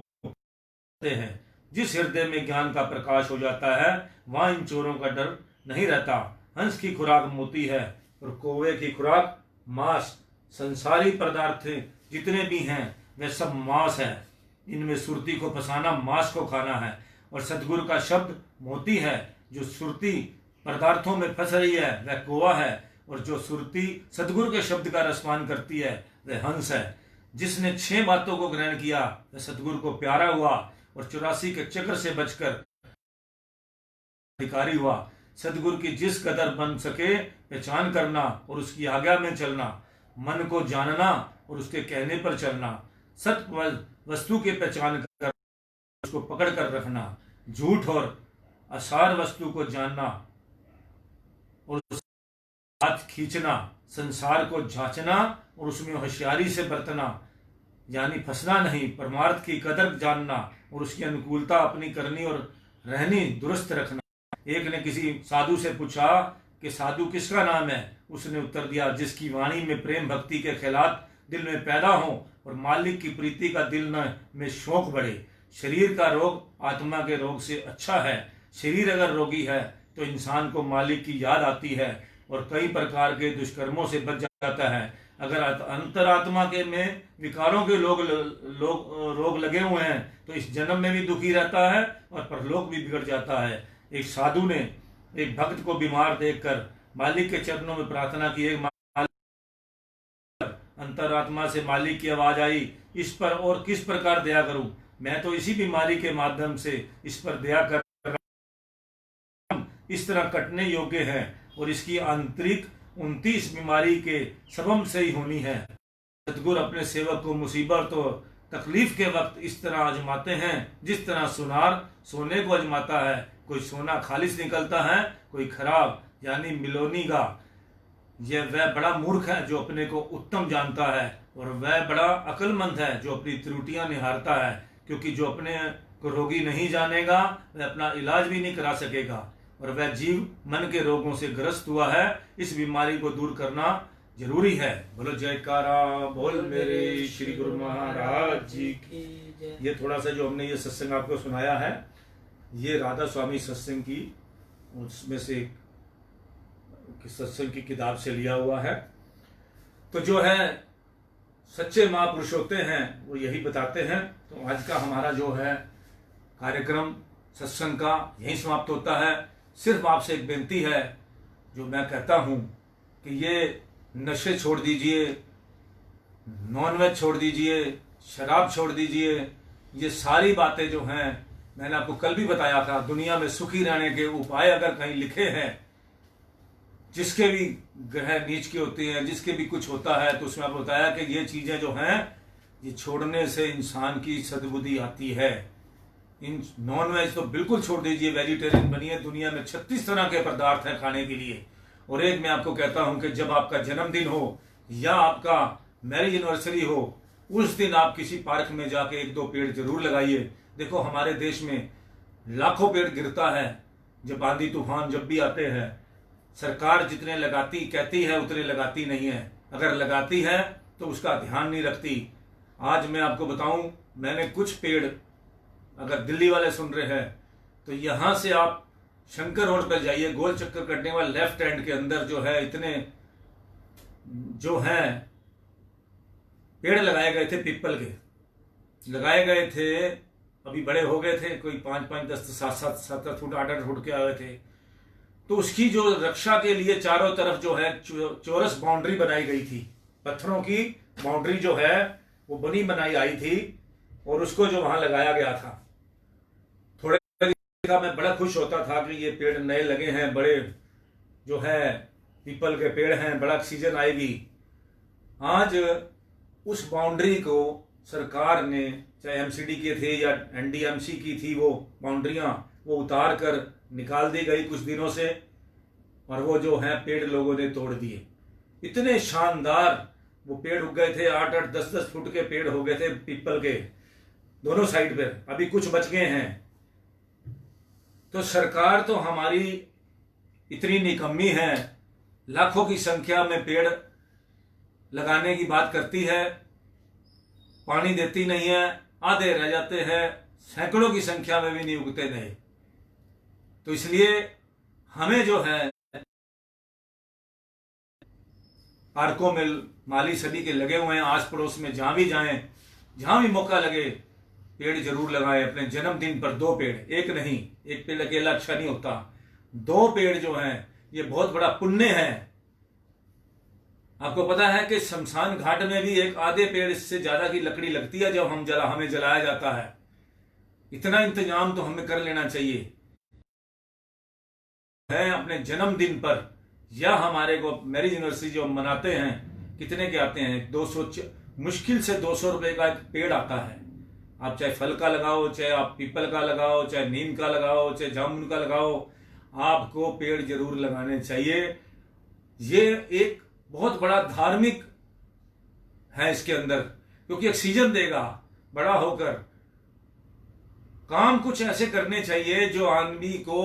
हैं। जिस हृदय में ज्ञान का प्रकाश हो जाता है वहां इन चोरों का डर नहीं रहता। हंस की खुराक मोती है और कौवे की खुराक मांस। संसारी पदार्थ जितने भी हैं वे सब मांस है। इनमें सुरती को फंसाना मांस को खाना है। और सतगुरु का शब्द मोती है। जो सुरती पदार्थों में फंस रही है वह कौवा है, और जो सुरती सतगुरु के शब्द का रसपान करती है वह हंस है। जिसने 6 बातों को ग्रहण किया वह सतगुरु को प्यारा हुआ और 84 के चक्र से बचकर अधिकारी हुआ। सतगुरु की जिस कदर बन सके पहचान करना और उसकी आज्ञा में चलना, मन को जानना और उसके कहने पर चलना, सत्य वस्तु की पहचान कर उसको पकड़ कर रखना, झूठ और असार वस्तु को जानना और हाथ खींचना, संसार को जांचना और उसमें होशियारी से बरतना, यानी फंसना नहीं, परमार्थ की कदर जानना और उसकी अनुकूलता अपनी करनी और रहनी दुरुस्त रखना। एक ने किसी साधु से पूछा कि साधु किसका नाम है? उसने उत्तर दिया, जिसकी वाणी में प्रेम भक्ति के ख्यालात दिल में पैदा हो और मालिक की प्रीति का दिल में शौक बढ़े। शरीर का रोग आत्मा के रोग से अच्छा है। शरीर अगर रोगी है तो इंसान को मालिक की याद आती है और कई प्रकार के दुष्कर्मों से बच जाता है। अगर अंतरात्मा के में विकारों के रोग लगे हुए हैं तो इस जन्म में भी दुखी रहता है और परलोक भी बिगड़ जाता है। एक साधु ने एक भक्त को बीमार देखकर मालिक के चरणों में प्रार्थना की। एक अंतरात्मा से मालिक की आवाज आई, इस पर और किस प्रकार दया करूं? मैं तो इसी बीमारी के माध्यम से इस पर दया कर रहा हूं। इस तरह कटने योग्य है और इसकी आंतरिक 29 बीमारी के सबब से ही होनी है। सतगुरु अपने सेवक को मुसीबत और तकलीफ के वक्त इस तरह आजमाते हैं जिस तरह सुनार सोने को आजमाता है। कोई सोना खालिश निकलता है, कोई खराब यानी मिलोनीगा। यह वह बड़ा मूर्ख है जो अपने को उत्तम जानता है और वह बड़ा अक्लमंद है जो अपनी त्रुटियां निहारता है, क्योंकि जो अपने को रोगी नहीं जानेगा वह अपना इलाज भी नहीं करा सकेगा। और वह जीव मन के रोगों से ग्रस्त हुआ है। इस बीमारी को दूर करना जरूरी है। बोलो जयकारा बोल मेरे श्री गुरु महाराज जी की। जय। ये थोड़ा सा जो हमने ये सत्संग आपको सुनाया है, ये राधा स्वामी सत्संग की उसमें से एक सत्संग की किताब से लिया हुआ है। तो जो है सच्चे महापुरुष होते हैं वो यही बताते हैं। तो आज का हमारा जो है कार्यक्रम सत्संग का यहीं समाप्त होता है। सिर्फ आपसे एक बेनती है, जो मैं कहता हूं कि ये नशे छोड़ दीजिए, नॉनवेज छोड़ दीजिए, शराब छोड़ दीजिए। ये सारी बातें जो हैं, मैंने आपको कल भी बताया था, दुनिया में सुखी रहने के उपाय अगर कहीं लिखे हैं, जिसके भी ग्रह नीच की होती हैं, जिसके भी कुछ होता है, तो उसमें आपको बताया कि ये चीजें जो हैं, ये छोड़ने से इंसान की सद्बुद्धि आती है। इन नॉनवेज तो बिल्कुल छोड़ दीजिए, वेजिटेरियन बनिए। दुनिया में 36 तरह के पदार्थ हैं खाने के लिए। और एक मैं आपको कहता हूं कि जब आपका जन्मदिन हो या आपका मैरिज एनिवर्सरी हो, उस दिन आप किसी पार्क में जाके 1-2 पेड़ जरूर लगाइए। देखो हमारे देश में लाखों पेड़ गिरता है जब आंधी तूफान जब भी आते हैं। सरकार जितने लगाती कहती है उतने लगाती नहीं है, अगर लगाती है तो उसका ध्यान नहीं रखती। आज मैं आपको बताऊं, मैंने कुछ पेड़, अगर दिल्ली वाले सुन रहे हैं तो यहां से आप शंकर रोड पर जाइए, गोल चक्कर कटने वाले लेफ्ट हैंड के अंदर जो है इतने जो है पेड़ लगाए गए थे, पीपल के लगाए गए थे। अभी बड़े हो गए थे, कोई 5-5, 10, 7-7 फुट 8-8 फुट के आए थे। तो उसकी जो रक्षा के लिए चारों तरफ जो है चौरस बाउंड्री बनाई गई थी, पत्थरों की बाउंड्री जो है वो बनी बनाई आई थी, और उसको जो वहां लगाया गया था। थोड़े का मैं बड़ा खुश होता था कि ये पेड़ नए लगे हैं, बड़े जो है पीपल के पेड़ हैं, बड़ा ऑक्सीजन आएगी। आज उस बाउंड्री को सरकार ने, चाहे एमसीडी के थे या एनडीएमसी की थी, वो बाउंड्रियां वो उतार कर निकाल दी गई कुछ दिनों से, और वो जो है पेड़ लोगों ने तोड़ दिए। इतने शानदार वो पेड़ उग गए थे, 8-8, 10-10 फुट के पेड़ हो गए थे पीपल के दोनों साइड पर, अभी कुछ बच गए हैं। तो सरकार तो हमारी इतनी निकम्मी है, लाखों की संख्या में पेड़ लगाने की बात करती है, पानी देती नहीं है, आधे रह जाते हैं, सैकड़ों की संख्या में भी नहीं उगते नहीं। तो इसलिए हमें जो है पार्कों में माली सभी के लगे हुए हैं, आस पड़ोस में जहां भी जाएं, जहां भी मौका लगे पेड़ जरूर लगाएं। अपने जन्मदिन पर 2 पेड़, एक नहीं, एक पेड़ अकेला अच्छा नहीं होता, 2 पेड़ जो हैं ये बहुत बड़ा पुण्य है। आपको पता है कि शमशान घाट में भी एक आधे पेड़ इससे ज्यादा की लकड़ी लगती है जब हमें जलाया जाता है। इतना इंतजाम तो हमें कर लेना चाहिए है। अपने जन्मदिन पर या हमारे को मैरिज एनिवर्सरी जो मनाते हैं, कितने के आते हैं, 200, मुश्किल से 200 रुपए का एक पेड़ आता है। आप चाहे फल का लगाओ, चाहे आप पीपल का लगाओ, चाहे नीम का लगाओ, चाहे जामुन का लगाओ, आपको पेड़ जरूर लगाने चाहिए। ये एक बहुत बड़ा धार्मिक है इसके अंदर, क्योंकि ऑक्सीजन देगा बड़ा होकर। काम कुछ ऐसे करने चाहिए जो आदमी को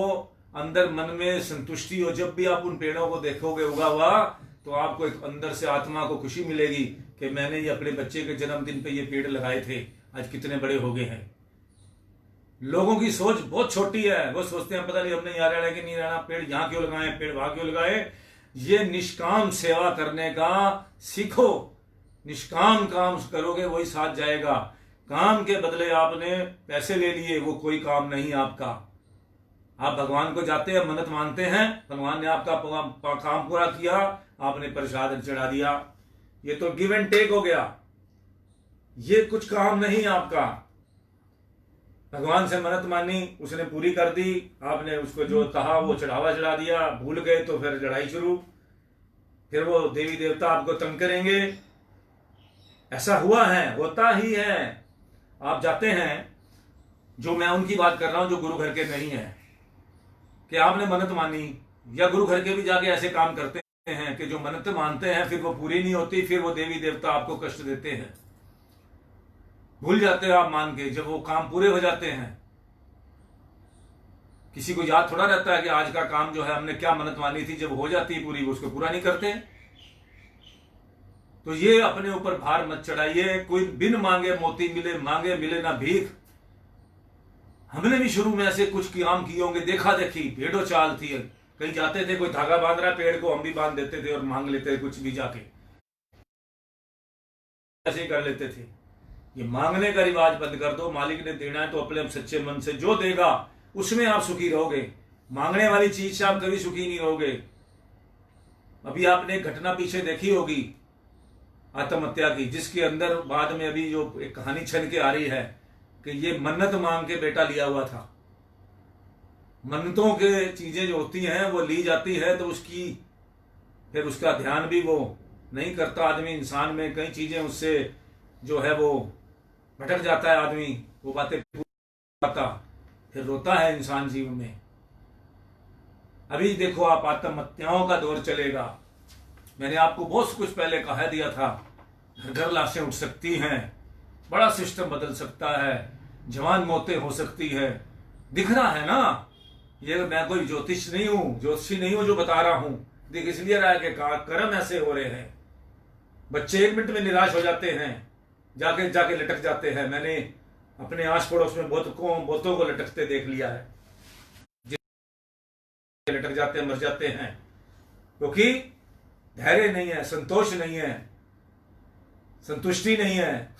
अंदर मन में संतुष्टि हो। जब भी आप उन पेड़ों को देखोगे उगा हुआ, तो आपको एक अंदर से आत्मा को खुशी मिलेगी कि मैंने ये अपने बच्चे के जन्मदिन पे ये पेड़ लगाए थे, आज कितने बड़े हो गए हैं। लोगों की सोच बहुत छोटी है, वो सोचते हैं पता नहीं हमने यहाँ रहना कि नहीं रहना, पेड़ यहाँ क्यों लगाए, पेड़ वहां क्यों लगाए। ये निष्काम सेवा करने का सीखो, निष्काम काम करोगे वही साथ जाएगा। काम के बदले आपने पैसे ले लिए, वो कोई काम नहीं आपका। आप भगवान को जाते हैं, मन्नत मानते हैं, भगवान ने आपका काम पूरा किया, आपने प्रसाद चढ़ा दिया, ये तो गिव एंड टेक हो गया, ये कुछ काम नहीं आपका। भगवान से मन्नत मानी, उसने पूरी कर दी, आपने उसको जो कहा वो चढ़ावा चढ़ा दिया, भूल गए तो फिर लड़ाई शुरू, फिर वो देवी देवता आपको तंग करेंगे। ऐसा हुआ है, होता ही है। आप जाते हैं, जो मैं उनकी बात कर रहा हूं जो गुरु घर के नहीं है, कि आपने मन्नत मानी, या गुरु घर के भी जाके ऐसे काम करते हैं कि जो मन्नत मानते हैं फिर वो पूरी नहीं होती, फिर वो देवी देवता आपको कष्ट देते हैं। भूल जाते हो आप मान के, जब वो काम पूरे हो जाते हैं। किसी को याद थोड़ा रहता है कि आज का काम जो है हमने क्या मन्नत मानी थी, जब हो जाती है पूरी, वो उसको पूरा नहीं करते। तो ये अपने ऊपर भार मत चढ़ाइए। कोई बिन मांगे मोती मिले, मांगे मिले ना भीख। हमने भी शुरू में ऐसे कुछ काम किए होंगे, देखा देखी भेड़ो चाल थी। कहीं जाते थे, कोई धागा बांध रहा पेड़ को, हम भी बांध देते थे और मांग लेते थे कुछ भी जाके, ऐसे कर लेते थे। ये मांगने का रिवाज बंद कर दो। मालिक ने देना है तो अपने सच्चे मन से जो देगा उसमें आप सुखी रहोगे। मांगने वाली चीज से आप कभी सुखी नहीं रहोगे। अभी आपने एक घटना पीछे देखी होगी आत्महत्या की, जिसके अंदर बाद में अभी जो एक कहानी छन के आ रही है कि ये मन्नत मांग के बेटा लिया हुआ था। मन्नतों के चीजें जो होती हैं वो ली जाती है तो उसकी फिर उसका ध्यान भी वो नहीं करता आदमी। इंसान में कई चीजें उससे जो है वो भटक जाता है आदमी, वो बातें पाता, फिर रोता है इंसान जीवन में। अभी देखो आप, आत्महत्याओं का दौर चलेगा। मैंने आपको बहुत कुछ पहले कह दिया था, घर लाशें उठ सकती हैं, बड़ा सिस्टम बदल सकता है, जवान मौतें हो सकती है। दिख रहा है ना, ये मैं कोई ज्योतिष नहीं हूं, ज्योतिषी नहीं हूं जो बता रहा हूं। दिख इसलिए रहा है कि कर्म ऐसे हो रहे हैं। बच्चे 1 मिनट में निराश हो जाते हैं, जाके जाके लटक जाते हैं। मैंने अपने आस पड़ोस में बहुतों को लटकते देख लिया है, लटक जाते हैं, मर जाते हैं, क्योंकि धैर्य नहीं है, संतोष नहीं है, संतुष्टि नहीं है।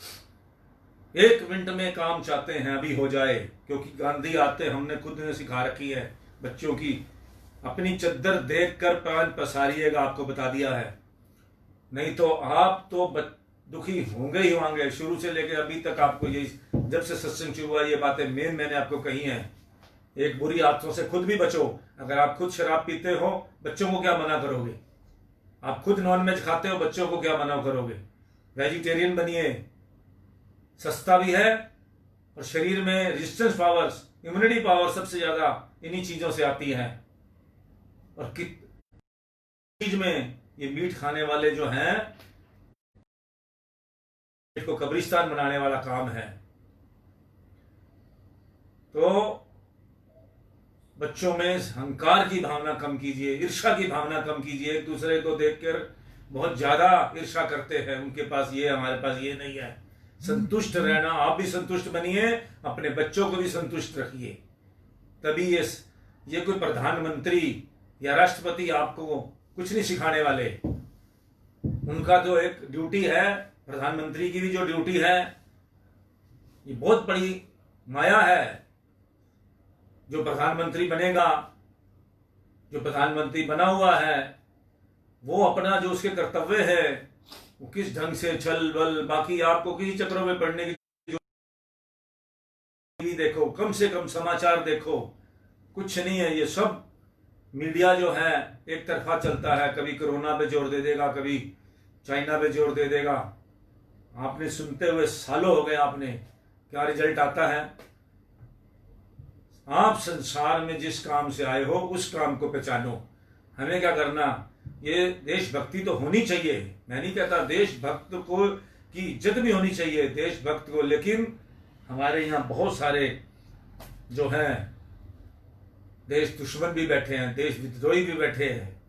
1 मिनट में काम चाहते हैं अभी हो जाए, क्योंकि गांधी आते हमने खुद ने सिखा रखी है बच्चों की, अपनी चद्दर देखकर पान पसारिएगा, आपको बता दिया है। नहीं तो आप तो दुखी होंगे ही होंगे। शुरू से लेकर अभी तक आपको ये, जब से सत्संग शुरू हुआ, ये बातें मैंने आपको कही हैं। एक बुरी आदतों से खुद भी बचो। अगर आप खुद शराब पीते हो, बच्चों को क्या मना करोगे? आप खुद नॉनवेज खाते हो, बच्चों को क्या मना करोगे? वेजिटेरियन बनिए, सस्ता भी है और शरीर में रेजिस्टेंस पावर्स, इम्यूनिटी पावर सबसे ज्यादा इन्हीं चीजों से आती है। और चीज में ये मीट खाने वाले जो हैं, मीट को कब्रिस्तान बनाने वाला काम है। तो बच्चों में अहंकार की भावना कम कीजिए, ईर्ष्या की भावना कम कीजिए। एक दूसरे को देखकर बहुत ज्यादा ईर्ष्या करते हैं, उनके पास ये, हमारे पास ये नहीं है। संतुष्ट रहना, आप भी संतुष्ट बनिए, अपने बच्चों को भी संतुष्ट रखिए। तभी ये कोई प्रधानमंत्री या राष्ट्रपति आपको कुछ नहीं सिखाने वाले। उनका जो एक ड्यूटी है, प्रधानमंत्री की भी जो ड्यूटी है, ये बहुत बड़ी माया है। जो प्रधानमंत्री बनेगा, जो प्रधानमंत्री बना हुआ है, वो अपना जो उसके कर्तव्य है वो किस ढंग से छल बल, बाकी आपको किसी चक्रों में पड़ने की देखो, कम से कम समाचार देखो, कुछ नहीं है। ये सब मीडिया जो है एक तरफा चलता है, कभी कोरोना पे जोर दे देगा, कभी चाइना पे जोर दे देगा। आपने सुनते हुए सालों हो गए, आपने क्या रिजल्ट आता है? आप संसार में जिस काम से आए हो उस काम को पहचानो। हमें क्या करना, ये देशभक्ति तो होनी चाहिए, मैं नहीं कहता, देशभक्त को की इज्जत भी होनी चाहिए देशभक्त को, लेकिन हमारे यहाँ बहुत सारे जो हैं देश दुश्मन भी बैठे हैं, देश विद्रोही भी बैठे हैं।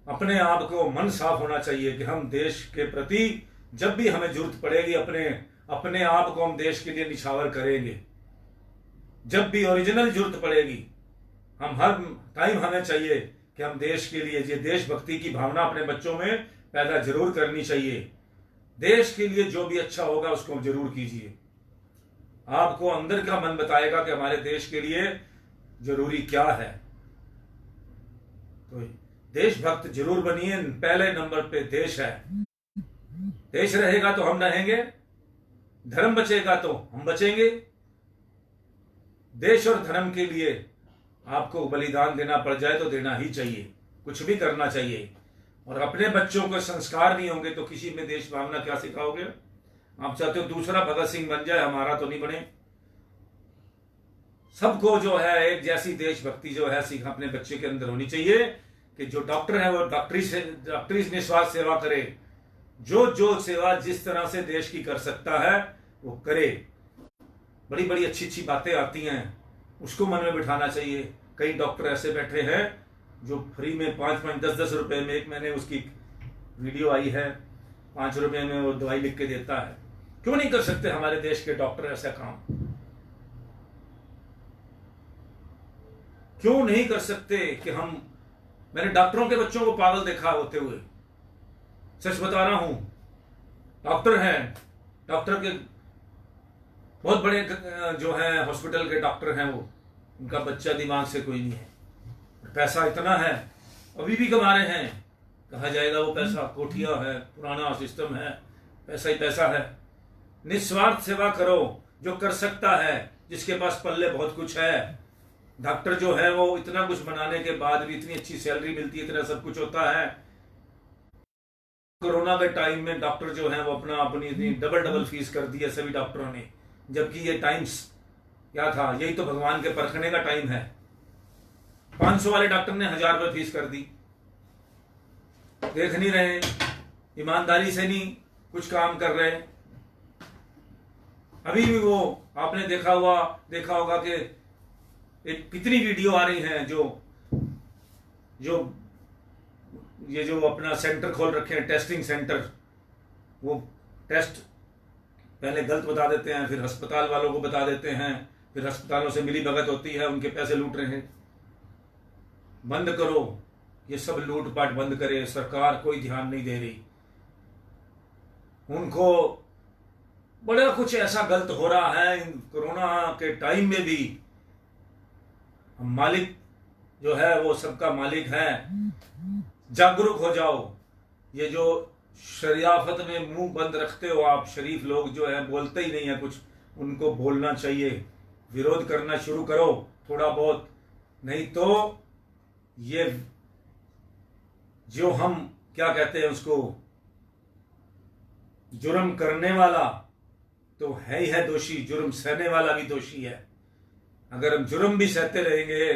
अपने आप को मन साफ होना चाहिए कि हम देश के प्रति जब भी हमें जरूरत पड़ेगी, अपने आप को हम देश के लिए निछावर करेंगे। जब भी ओरिजिनल जरूरत पड़ेगी, हम हर टाइम हमें चाहिए कि हम देश के लिए, ये देशभक्ति की भावना अपने बच्चों में पैदा जरूर करनी चाहिए। देश के लिए जो भी अच्छा होगा उसको जरूर कीजिए। आपको अंदर का मन बताएगा कि हमारे देश के लिए जरूरी क्या है। तो देशभक्त जरूर बनिए। पहले नंबर पे देश है। देश रहेगा तो हम रहेंगे, धर्म बचेगा तो हम बचेंगे। देश और धर्म के लिए आपको बलिदान देना पड़ जाए तो देना ही चाहिए, कुछ भी करना चाहिए। और अपने बच्चों को संस्कार नहीं होंगे तो किसी में देश भावना क्या सिखाओगे? आप चाहते हो दूसरा भगत सिंह बन जाए, हमारा तो नहीं बने। सबको जो है एक जैसी देशभक्ति जो है सीख अपने बच्चे के अंदर होनी चाहिए कि जो डॉक्टर है वो डॉक्टरी निस्वार्थ सेवा करे। जो सेवा जिस तरह से देश की कर सकता है वो करे। बड़ी बड़ी अच्छी अच्छी बातें आती हैं, उसको मन में बिठाना चाहिए। कई डॉक्टर ऐसे बैठे हैं जो फ्री में 5-5, 10-10 रुपए में एक मैंने उसकी वीडियो आई है, 5 रुपए में वो दवाई लिख के देता है। क्यों नहीं कर सकते हमारे देश के डॉक्टर ऐसा काम? क्यों नहीं कर सकते कि मैंने डॉक्टरों के बच्चों को पागल देखा होते हुए, सच बता रहा हूं। डॉक्टर हैं, डॉक्टर के बहुत बड़े जो हैं हॉस्पिटल के डॉक्टर हैं, वो उनका बच्चा दिमाग से कोई नहीं है, पैसा इतना है, अभी भी कमा रहे हैं। कहा जाएगा वो पैसा कोठिया है, पुराना सिस्टम है, पैसा ही पैसा है। निस्वार्थ सेवा करो, जो कर सकता है, जिसके पास पल्ले बहुत कुछ है। डॉक्टर जो है वो इतना कुछ बनाने के बाद भी इतनी अच्छी सैलरी मिलती है, इतना सब कुछ होता है। कोरोना के टाइम में डॉक्टर जो है वो अपनी इतनी डबल फीस कर दी है सभी डॉक्टरों ने, जबकि ये टाइम्स क्या था, यही तो भगवान के परखने का टाइम है। 500 वाले डॉक्टर ने 1000 रुपये फीस कर दी। देख नहीं रहे, ईमानदारी से नहीं कुछ काम कर रहे। अभी भी वो आपने देखा होगा कि एक कितनी वीडियो आ रही हैं ये जो अपना सेंटर खोल रखे हैं, टेस्टिंग सेंटर, वो टेस्ट पहले गलत बता देते हैं, फिर अस्पताल वालों को बता देते हैं, फिर अस्पतालों से मिली भगत होती है, उनके पैसे लूट रहे हैं। बंद करो ये सब लूटपाट, बंद करे। सरकार कोई ध्यान नहीं दे रही, उनको बड़ा कुछ ऐसा गलत हो रहा है। कोरोना के टाइम में भी मालिक जो है वो सबका मालिक है। जागरूक हो जाओ। ये जो शरियाफत में मुंह बंद रखते हो आप, शरीफ लोग जो है बोलते ही नहीं है कुछ, उनको बोलना चाहिए, विरोध करना शुरू करो थोड़ा बहुत। नहीं तो ये जो हम क्या कहते हैं उसको, जुर्म करने वाला तो है ही है दोषी, जुर्म सहने वाला भी दोषी है। अगर हम जुर्म भी सहते रहेंगे,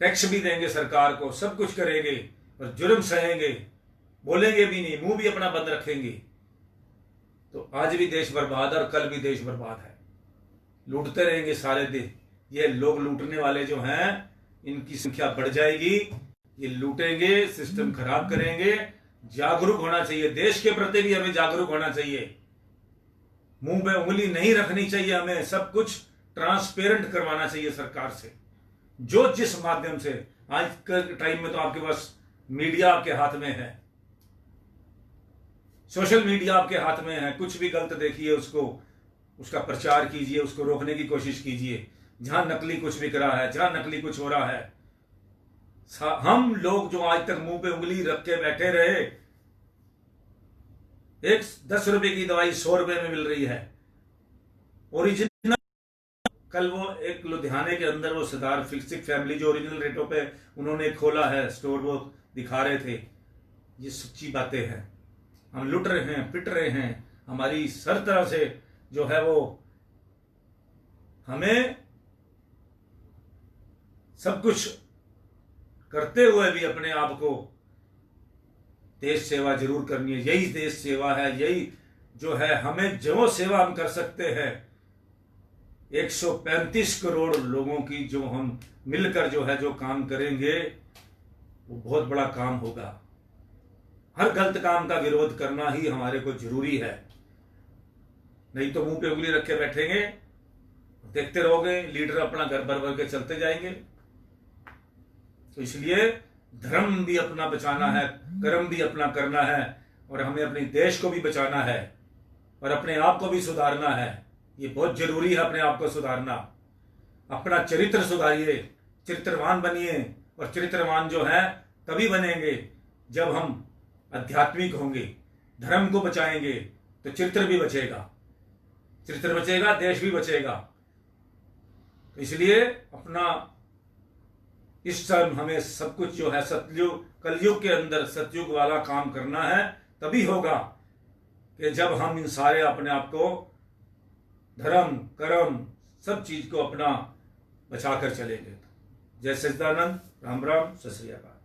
टैक्स भी देंगे सरकार को, सब कुछ करेंगे और जुर्म सहेंगे, बोलेंगे भी नहीं, मुंह भी अपना बंद रखेंगे, तो आज भी देश बर्बाद और कल भी देश बर्बाद है। लूटते रहेंगे सारे दिन। ये लोग लूटने वाले जो हैं इनकी संख्या बढ़ जाएगी, ये लूटेंगे, सिस्टम खराब करेंगे। जागरूक होना चाहिए, देश के प्रति भी हमें जागरूक होना चाहिए। मुंह पे उंगली नहीं रखनी चाहिए, हमें सब कुछ ट्रांसपेरेंट करवाना चाहिए सरकार से, जो जिस माध्यम से। आज के टाइम में तो आपके पास मीडिया आपके हाथ में है, सोशल मीडिया आपके हाथ में है। कुछ भी गलत देखिए, उसका प्रचार कीजिए, उसको रोकने की कोशिश कीजिए। जहां नकली कुछ बिक रहा है, जहां नकली कुछ हो रहा है, हम लोग जो आज तक मुंह पे उंगली रख के बैठे रहे, एक 10 रुपए की दवाई 100 रुपए में मिल रही है ओरिजिनल। कल वो एक लुधियाने के अंदर वो सरदार सिख फैमिली जो ओरिजिनल रेटों पे उन्होंने खोला है स्टोर, वो दिखा रहे थे। ये सच्ची बातें हैं। हम लुट रहे हैं, पिट रहे हैं, हमारी हर तरह से जो है वो, हमें सब कुछ करते हुए भी अपने आप को देश सेवा जरूर करनी है। यही देश सेवा है, यही जो है हमें जो सेवा हम कर सकते हैं। 135 करोड़ लोगों की जो हम मिलकर जो है जो काम करेंगे, वो बहुत बड़ा काम होगा। हर गलत काम का विरोध करना ही हमारे को जरूरी है। नहीं तो मुंह पे उंगली रख के बैठेंगे, देखते रहोगे, लीडर अपना घर भर भर के चलते जाएंगे। तो इसलिए धर्म भी अपना बचाना है, कर्म भी अपना करना है, और हमें अपने देश को भी बचाना है और अपने आप को भी सुधारना है। ये बहुत जरूरी है, अपने आप को सुधारना। अपना चरित्र सुधारिए, चरित्रवान बनिए। और चरित्रवान जो है तभी बनेंगे जब हम आध्यात्मिक होंगे, धर्म को बचाएंगे, तो चरित्र भी बचेगा। चरित्र बचेगा, देश भी बचेगा। तो इसलिए अपना इस टाइम हमें सब कुछ जो है सतयुग कलयुग के अंदर सतयुग वाला काम करना है। तभी होगा कि जब हम इन सारे अपने आप को धर्म कर्म सब चीज को अपना बचा कर चलेंगे। जय सच्चिदानंद, राम राम, सत श्री अकाल।